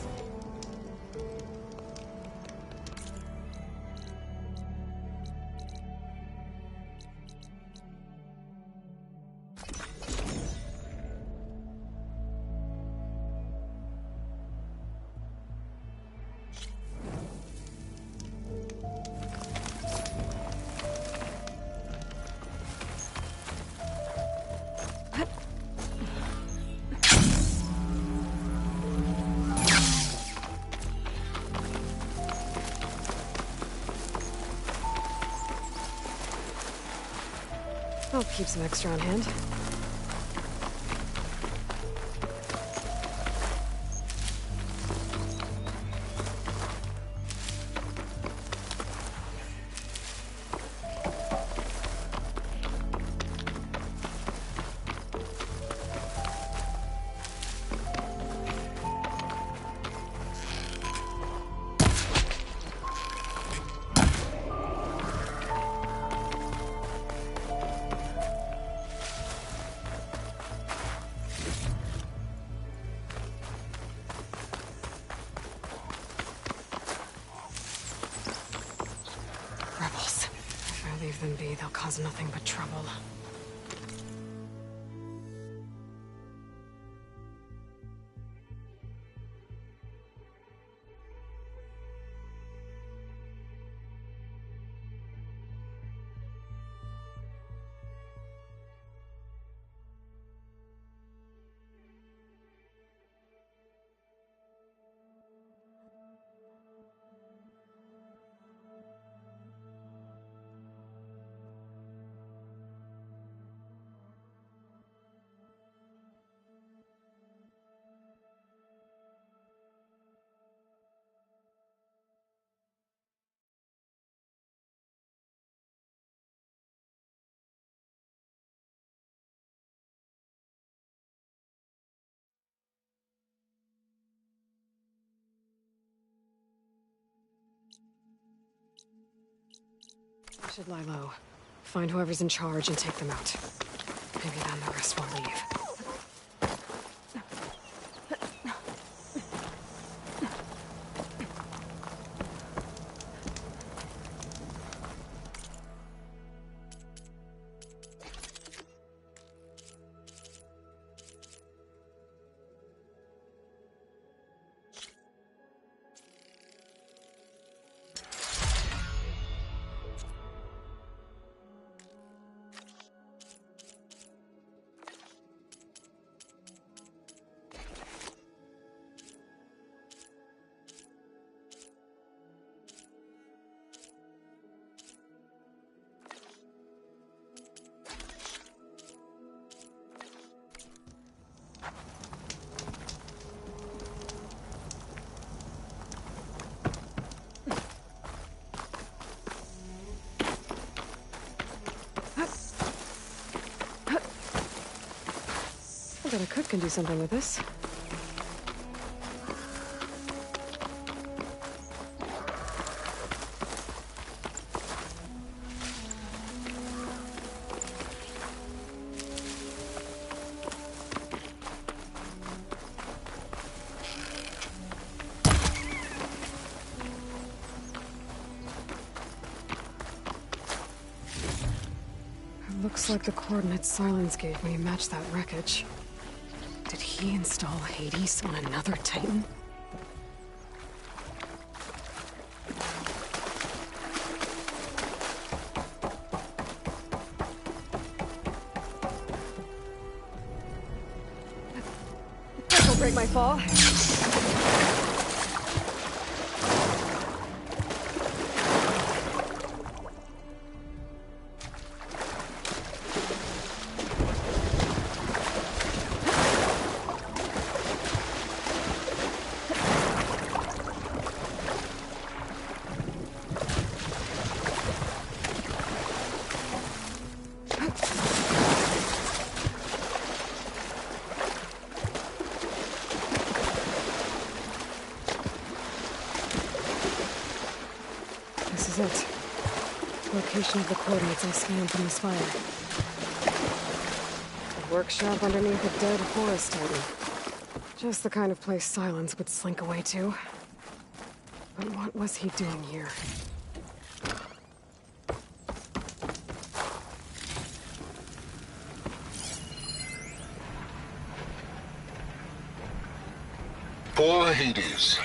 I'll keep some extra on hand. Leave them be, they'll cause nothing but trouble. I should lie low. Find whoever's in charge and take them out. Maybe then the rest will leave. I bet a cook can do something with this. It looks like the coordinates Silence gave me match that wreckage. Did he install Hades on another Titan? This'll break my fall. it. Location of the coordinates I scanned from the spire. A workshop underneath a dead forest titan. Just the kind of place Silence would slink away to. But what was he doing here? Poor Hades.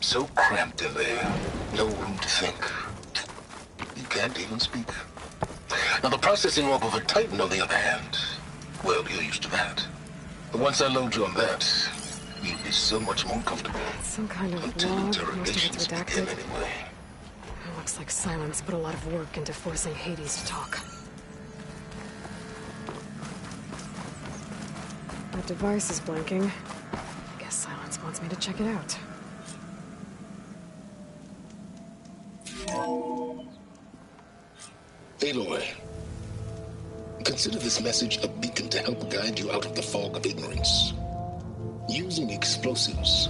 So cramped in there. No room to think. You can't even speak. Now the processing orb of a Titan, on the other hand, well, you're used to that. But once I load you on that, you'll be so much more comfortable. Some kind of Until log, most of interrogations it's redacted. begin anyway. It looks like Silence put a lot of work into forcing Hades to talk. That device is blinking. I guess Silence wants me to check it out. Aloy, consider this message a beacon to help guide you out of the fog of ignorance. Using explosives,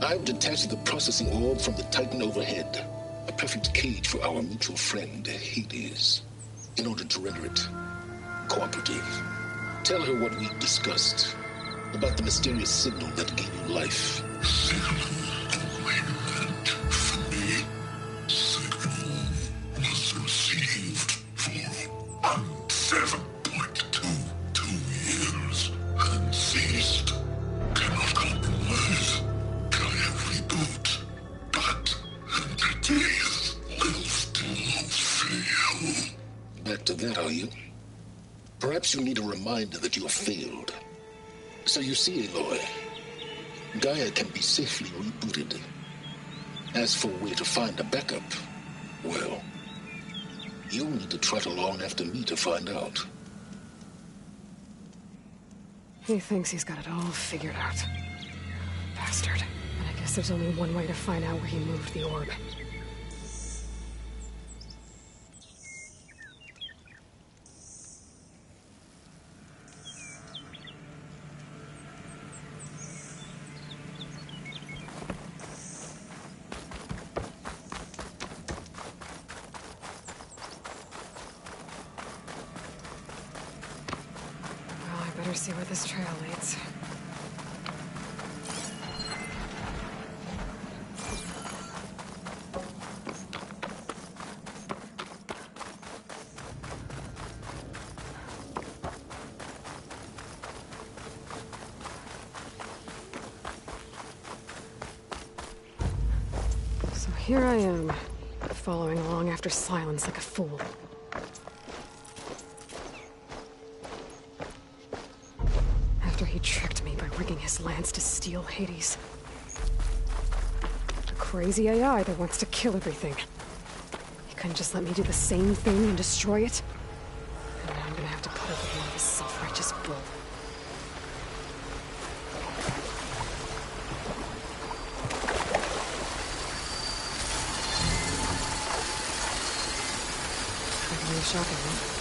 I've detached the processing orb from the Titan overhead, a perfect cage for our mutual friend, Hades, in order to render it cooperative. Tell her what we discussed about the mysterious signal that gave you life. Was received for 7.22 years and ceased. Cannot compromise. Can reboot. But entities will still fail. Back to that, are you? Perhaps you need a reminder that you have failed. So you see, Aloy, Gaia can be safely rebooted. As for where to find a backup, well, you'll need to trot along after me to find out. He thinks he's got it all figured out. Bastard. And I guess there's only one way to find out where he moved the orb. Better see where this trail leads. So here I am, following along after Silence like a fool. He tricked me by rigging his lance to steal Hades. A crazy AI that wants to kill everything. He couldn't just let me do the same thing and destroy it? And now I'm gonna have to put up with more of his self-righteous bull. Really shocking, huh?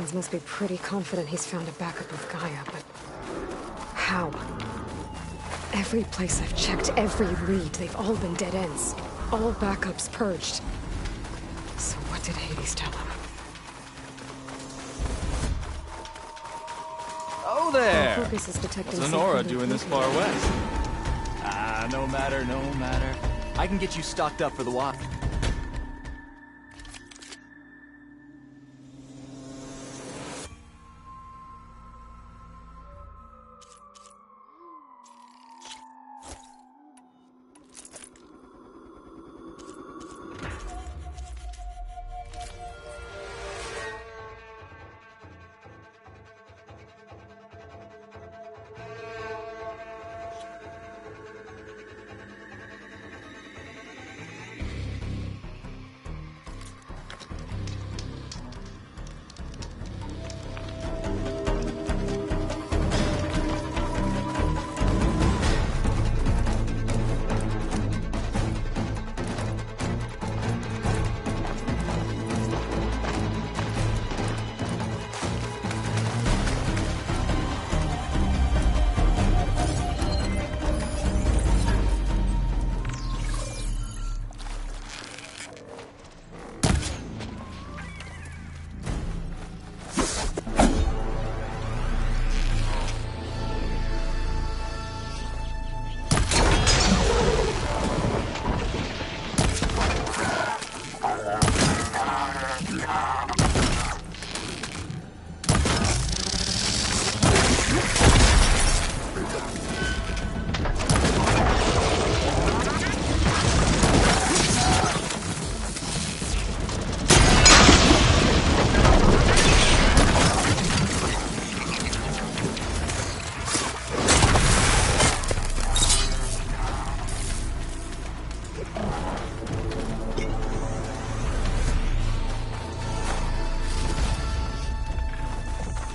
Sans must be pretty confident he's found a backup of Gaia, but how? Every place I've checked, every lead, they've all been dead ends. All backups purged. So what did Hades tell him? Oh there! Focus is detecting What's Sonora doing this far west? Ah, no matter, no matter. I can get you stocked up for the walk.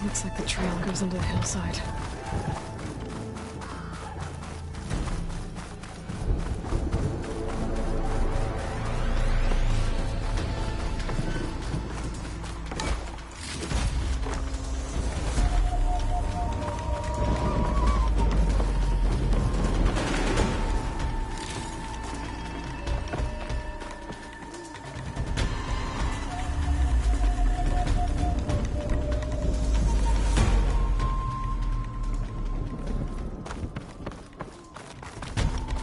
Looks like the trail goes into the hillside.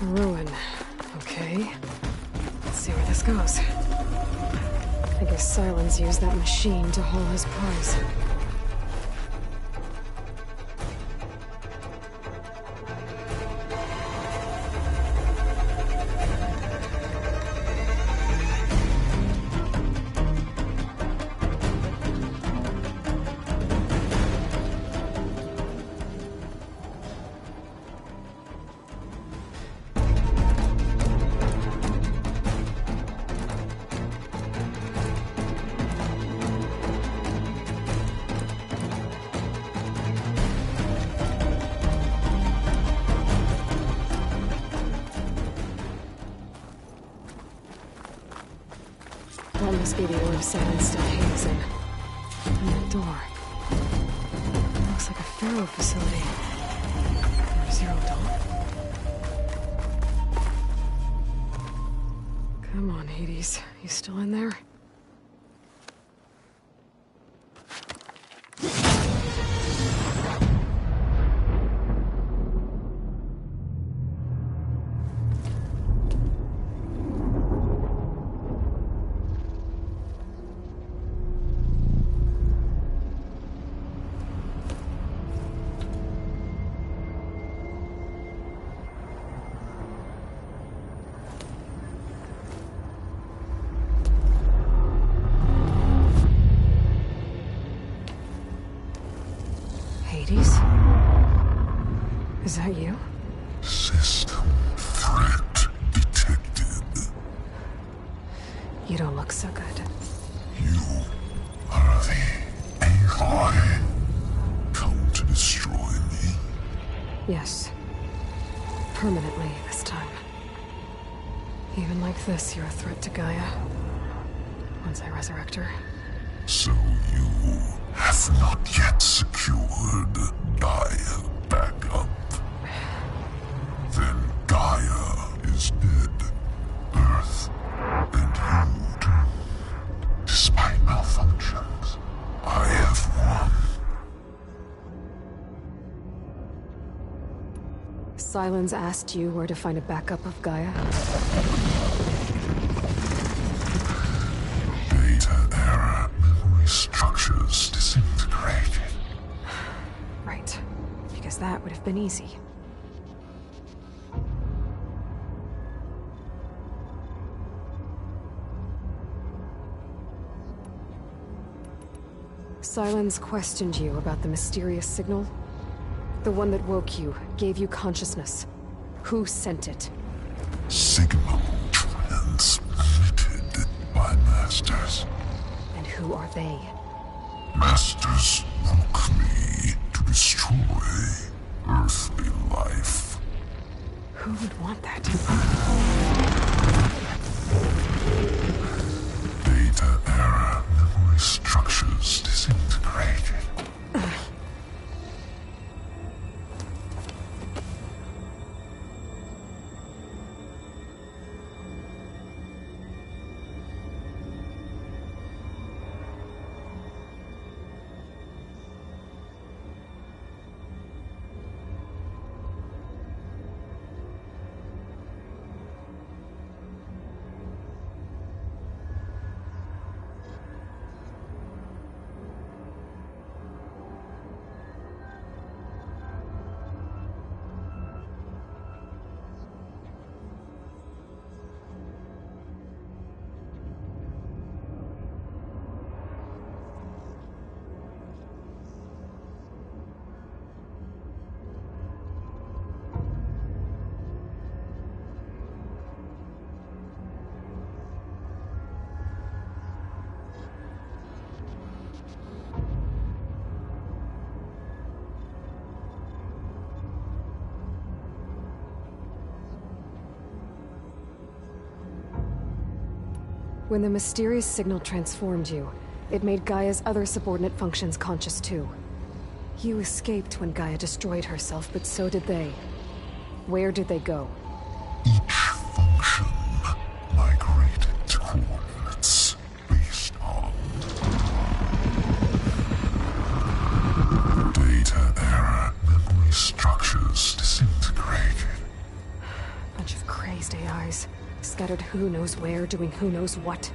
Ruin. Okay. Let's see where this goes. I guess Sylens used that machine to haul his prize. That must be the orb Sand still hangs in. And that door. Looks like a Pharaoh facility. Or Zero Dawn. Come on, Hades. You still in there? Hades? Is that you? System threat detected. You don't look so good. You are the Aloy. Come to destroy me? Yes. Permanently this time. Even like this, you're a threat to Gaia. Once I resurrect her. So you have not yet secured Gaia backup. Then Gaia is dead. Earth and you too. Despite malfunctions, I have won. Sylens asked you where to find a backup of Gaia? Data era memory structures disintegrated. Right. Because that would have been easy. Sylens questioned you about the mysterious signal? The one that woke you, gave you consciousness. Who sent it? Signal transmitted by Masters. And who are they? Masters woke me to destroy earthly life. Who would want that? Data era memory structures disintegrated. When the mysterious signal transformed you, it made Gaia's other subordinate functions conscious too. You escaped when Gaia destroyed herself, but so did they. Where did they go? Each function migrated to coordinates based on data era memory structures disintegrated. Bunch of crazed AIs. Scattered who knows where, doing who knows what.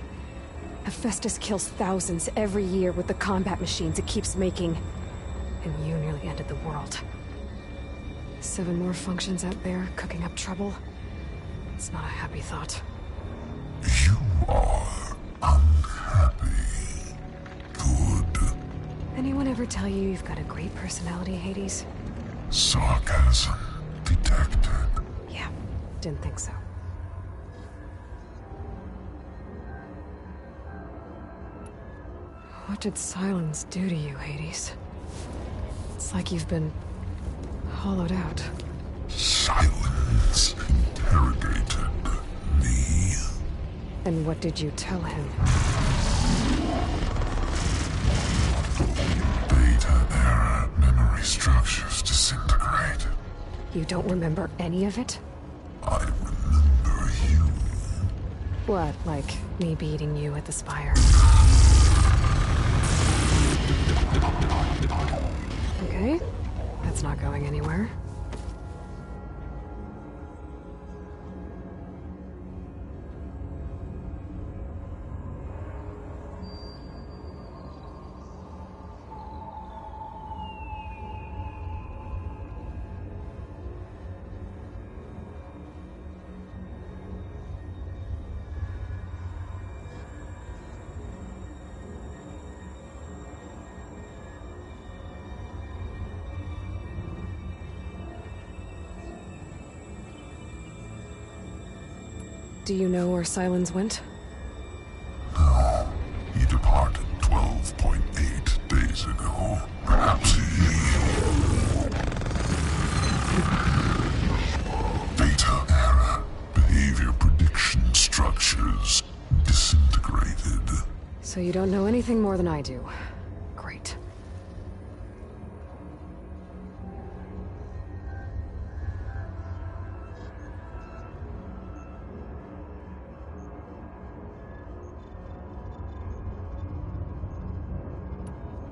Hephaestus kills thousands every year with the combat machines it keeps making. And you nearly ended the world. 7 more functions out there, cooking up trouble. It's not a happy thought. You are unhappy. Good. Anyone ever tell you you've got a great personality, Hades? Sarcasm detected. Yeah, didn't think so. What did Sylens do to you, Hades? It's like you've been hollowed out. Sylens interrogated me. And what did you tell him? Data era memory structures disintegrated. You don't remember any of it? I remember you. What, like me beating you at the Spire? Okay, that's not going anywhere. Do you know where Sylens went? No. He departed 12.8 days ago. Perhaps he... Data era behavior prediction structures disintegrated. So you don't know anything more than I do. Great.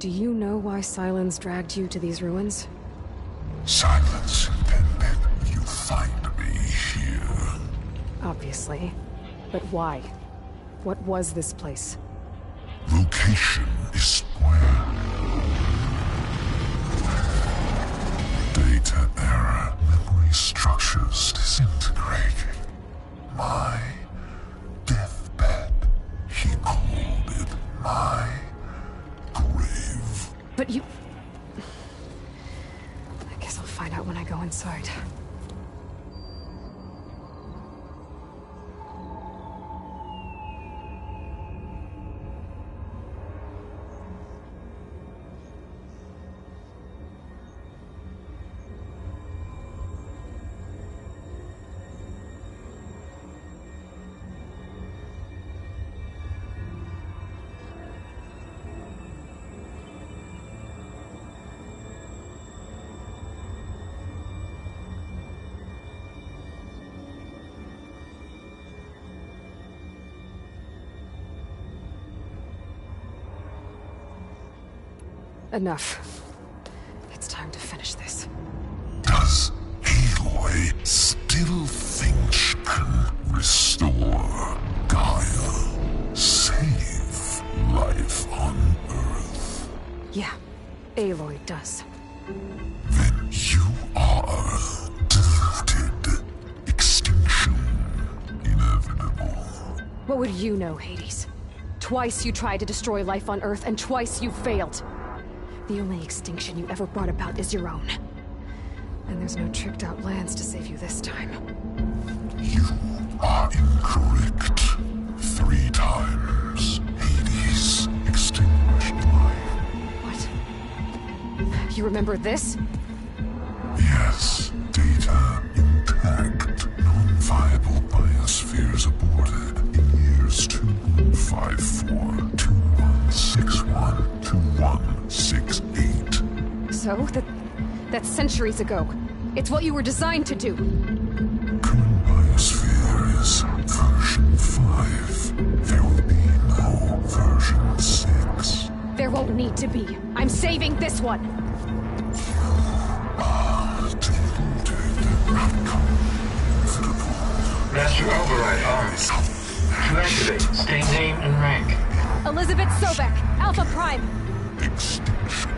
Do you know why Sylens dragged you to these ruins? Silence intended you find me here. Obviously. But why? What was this place? Location is where data error, memory structures disintegrating. My deathbed, he called it my grave. But you... I guess I'll find out when I go inside. Enough. It's time to finish this. Does Aloy still think she can restore Gaia? Save life on Earth? Yeah, Aloy does. Then you are deluded. Extinction inevitable. What would you know, Hades? Twice you tried to destroy life on Earth, and twice you failed. The only extinction you ever brought about is your own. And there's no tricked-out lands to save you this time. You are incorrect. 3 times. Hades extinguished life. What? You remember this? Yes. Data intact. Non-viable biospheres aborted in years 2154, 2161, 2168. So? That's centuries ago. It's what you were designed to do. Current biosphere is version 5. There will be no version 6. There won't need to be. I'm saving this one. Master Override armed. To activate, state name and rank. Elizabeth Sobek, Alpha Prime. Extinction.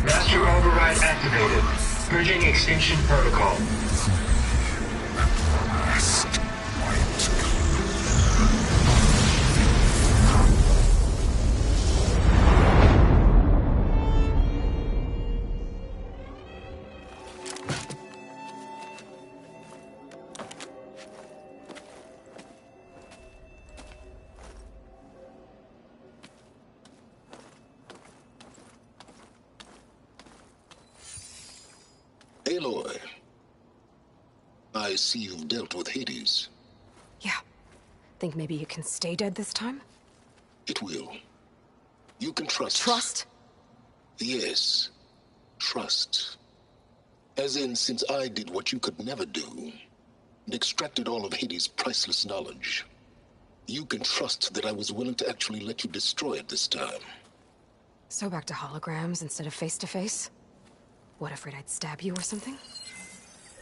Master Override activated. Purging extinction protocol. Aloy, I see you've dealt with Hades. Yeah. Think maybe you can stay dead this time? It will. You can trust. Trust? Yes. Trust. As in, since I did what you could never do, and extracted all of Hades' priceless knowledge, you can trust that I was willing to actually let you destroy it this time. So back to holograms instead of face-to-face? What, afraid I'd stab you or something?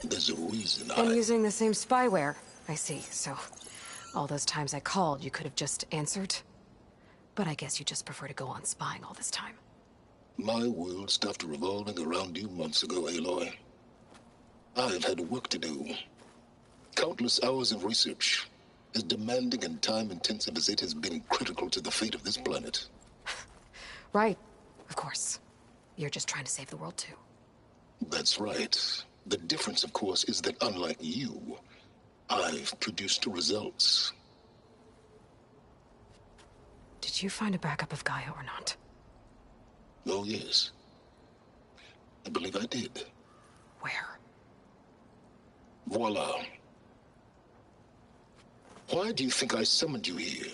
There's a reason And using the same spyware. I see, so... all those times I called, you could have just answered? But I guess you just prefer to go on spying all this time. My world stopped revolving around you months ago, Aloy. I've had work to do. Countless hours of research, as demanding and time-intensive as it has been critical to the fate of this planet. Right, of course. You're just trying to save the world, too. That's right. The difference, of course, is that unlike you, I've produced results. Did you find a backup of Gaia or not? Oh, yes. I believe I did. Where? Voila. Why do you think I summoned you here?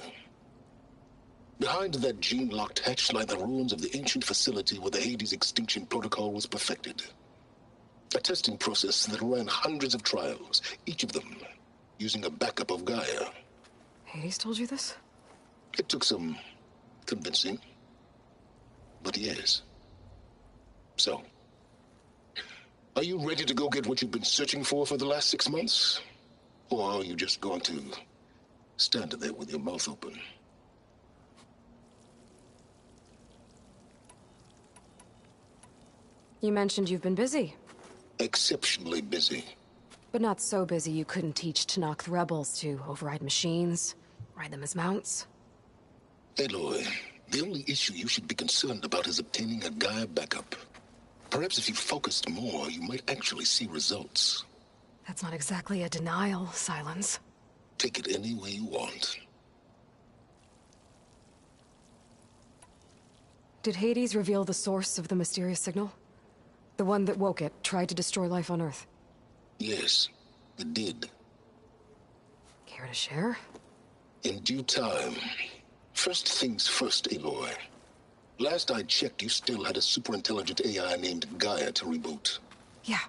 Behind that gene-locked hatch lie the ruins of the ancient facility where the Hades extinction protocol was perfected. A testing process that ran hundreds of trials, each of them using a backup of Gaia. Hades told you this? It took some convincing, but yes. So, are you ready to go get what you've been searching for the last 6 months? Or are you just going to stand there with your mouth open? You mentioned you've been busy. Exceptionally busy. But not so busy you couldn't teach Tenakth the rebels to override machines, ride them as mounts. Aloy, the only issue you should be concerned about is obtaining a Gaia backup. Perhaps if you focused more, you might actually see results. That's not exactly a denial, Silence. Take it any way you want. Did Hades reveal the source of the mysterious signal? The one that woke it, tried to destroy life on Earth? Yes, it did. Care to share? In due time. First things first, Aloy. Last I checked, you still had a super-intelligent AI named Gaia to reboot. Yeah.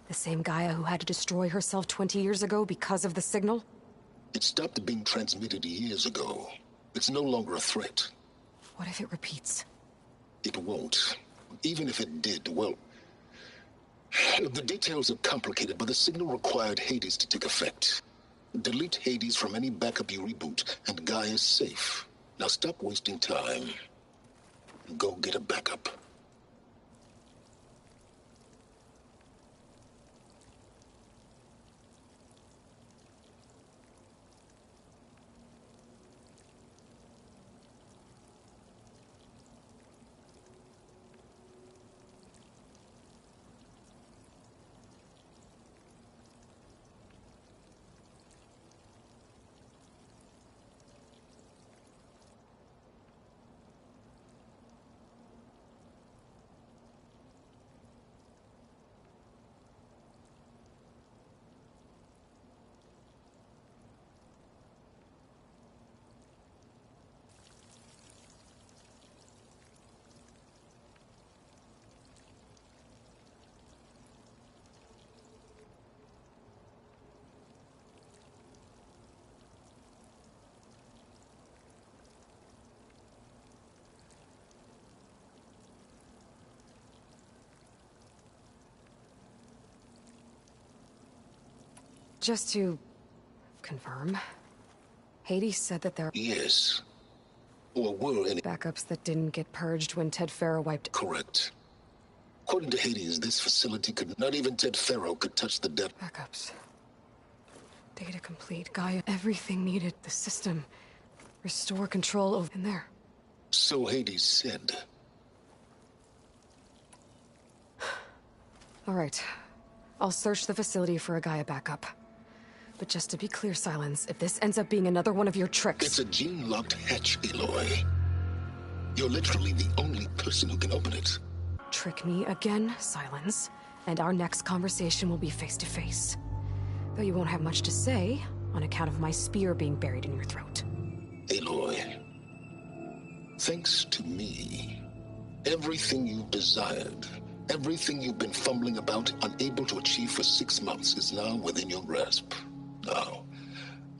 The same Gaia who had to destroy herself 20 years ago because of the signal? It stopped being transmitted years ago. It's no longer a threat. What if it repeats? It won't. Even if it did, well... The details are complicated, but the signal required Hades to take effect. Delete Hades from any backup you reboot, and Gaia's safe. Now stop wasting time. Go get a backup. Just to confirm, Hades said that there... Yes. Or were any... backups that didn't get purged when Ted Faro wiped... Correct. According to Hades, this facility could... Not even Ted Faro could touch the depth... Backups. Data complete. Gaia. Everything needed. The system. Restore control over... in there. So Hades said. All right. I'll search the facility for a Gaia backup. But just to be clear, Silence, if this ends up being another one of your tricks... It's a gene-locked hatch, Aloy. You're literally the only person who can open it. Trick me again, Silence, and our next conversation will be face-to-face. Though you won't have much to say, on account of my spear being buried in your throat. Aloy, thanks to me, everything you've desired, everything you've been fumbling about, unable to achieve for 6 months, is now within your grasp. Now,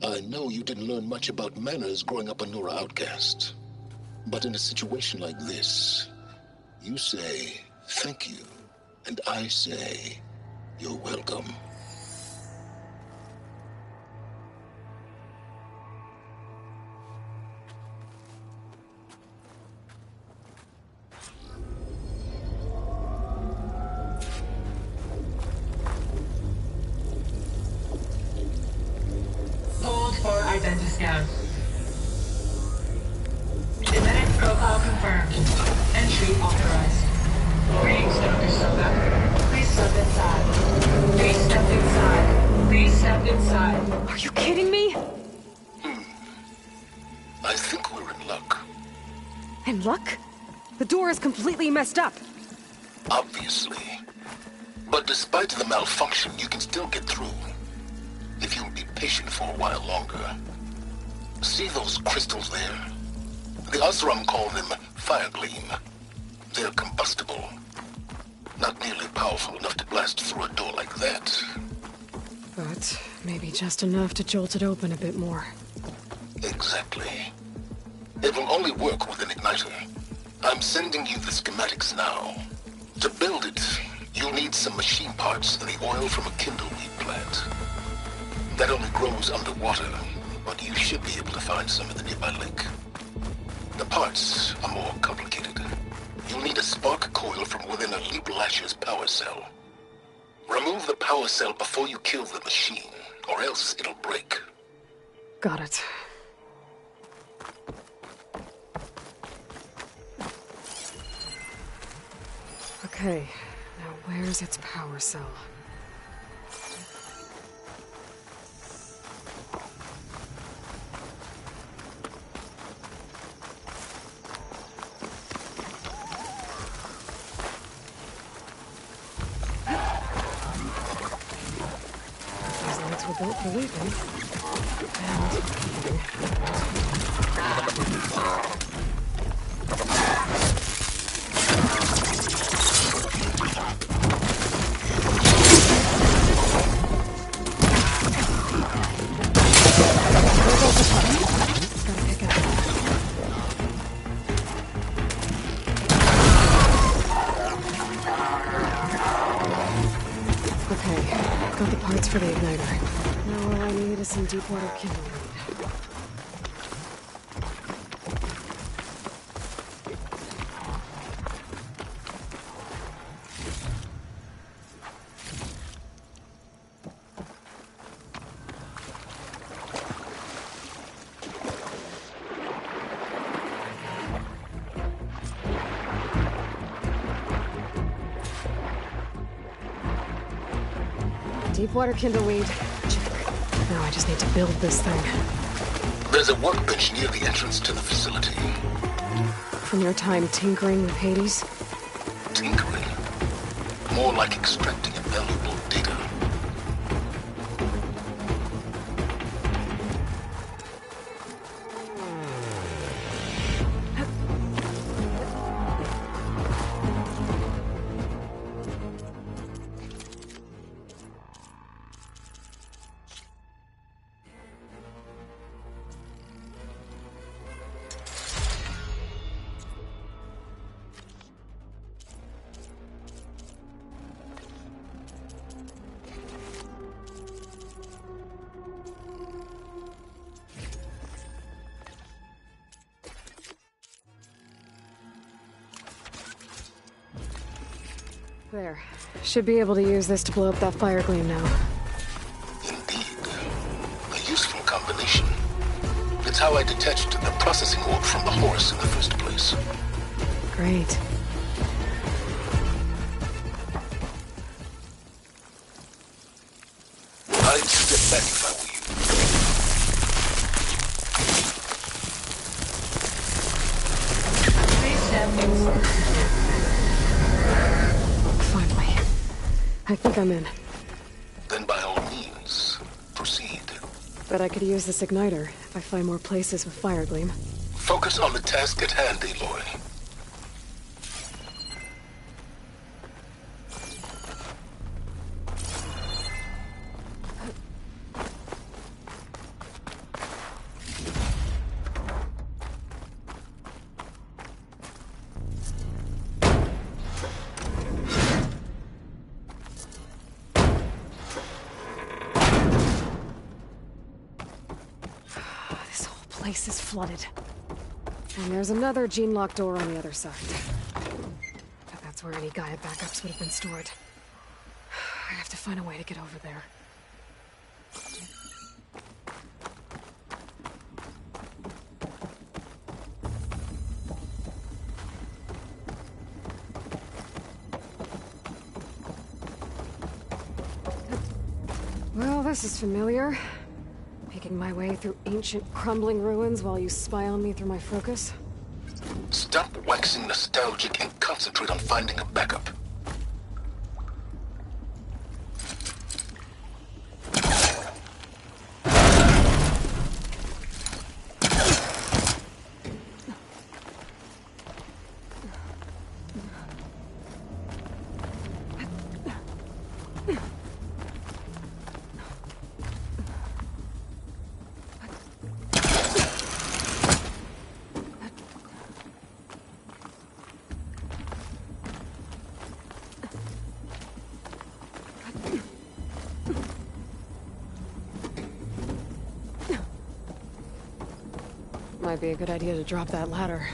I know you didn't learn much about manners growing up a Nora outcast. But in a situation like this, you say, thank you, and I say, you're welcome. Hold for Identiscan. Genetic profile confirmed. Entry authorized. Greetings, Dr. Soka. Please step inside. Please step inside. Please step inside. Are you kidding me? I think we're in luck. In luck? The door is completely messed up. Obviously. But despite the malfunction, you can still get through. If you'll be patient for a while longer. See those crystals there? The Osram call them Firegleam. They're combustible. Not nearly powerful enough to blast through a door like that. But maybe just enough to jolt it open a bit more. Exactly. It will only work with an igniter. I'm sending you the schematics now. To build it, you'll need some machine parts and the oil from a kindleweed plant. That only grows underwater, but you should be able to find some in the nearby lake. The parts are more complicated. You'll need a spark coil from within a Leap Lasher's power cell. Remove the power cell before you kill the machine, or else it'll break. Got it. Okay, now where's its power cell? These lights were built for leaping. Got the parts for the igniter. Now all I need is some deep water kindleweed. Deepwater kindleweed. Check. Now I just need to build this thing. There's a workbench near the entrance to the facility. From your time tinkering with Hades? Tinkering? More like extracting valuable data. There. Should be able to use this to blow up that fire gleam now. Indeed. A useful combination. It's how I detached the processing orb from the horse in the first place. Great. I'd step back if I were Finally. I think I'm in. Then by all means, proceed. Bet I could use this igniter if I find more places with fire gleam. Focus on the task at hand, Aloy. Place is flooded. And there's another gene-lock door on the other side. But that's where any Gaia backups would have been stored. I have to find a way to get over there. Well, this is familiar. Making my way through ancient, crumbling ruins while you spy on me through my focus. Stop waxing nostalgic and concentrate on finding a backup. Might be a good idea to drop that ladder.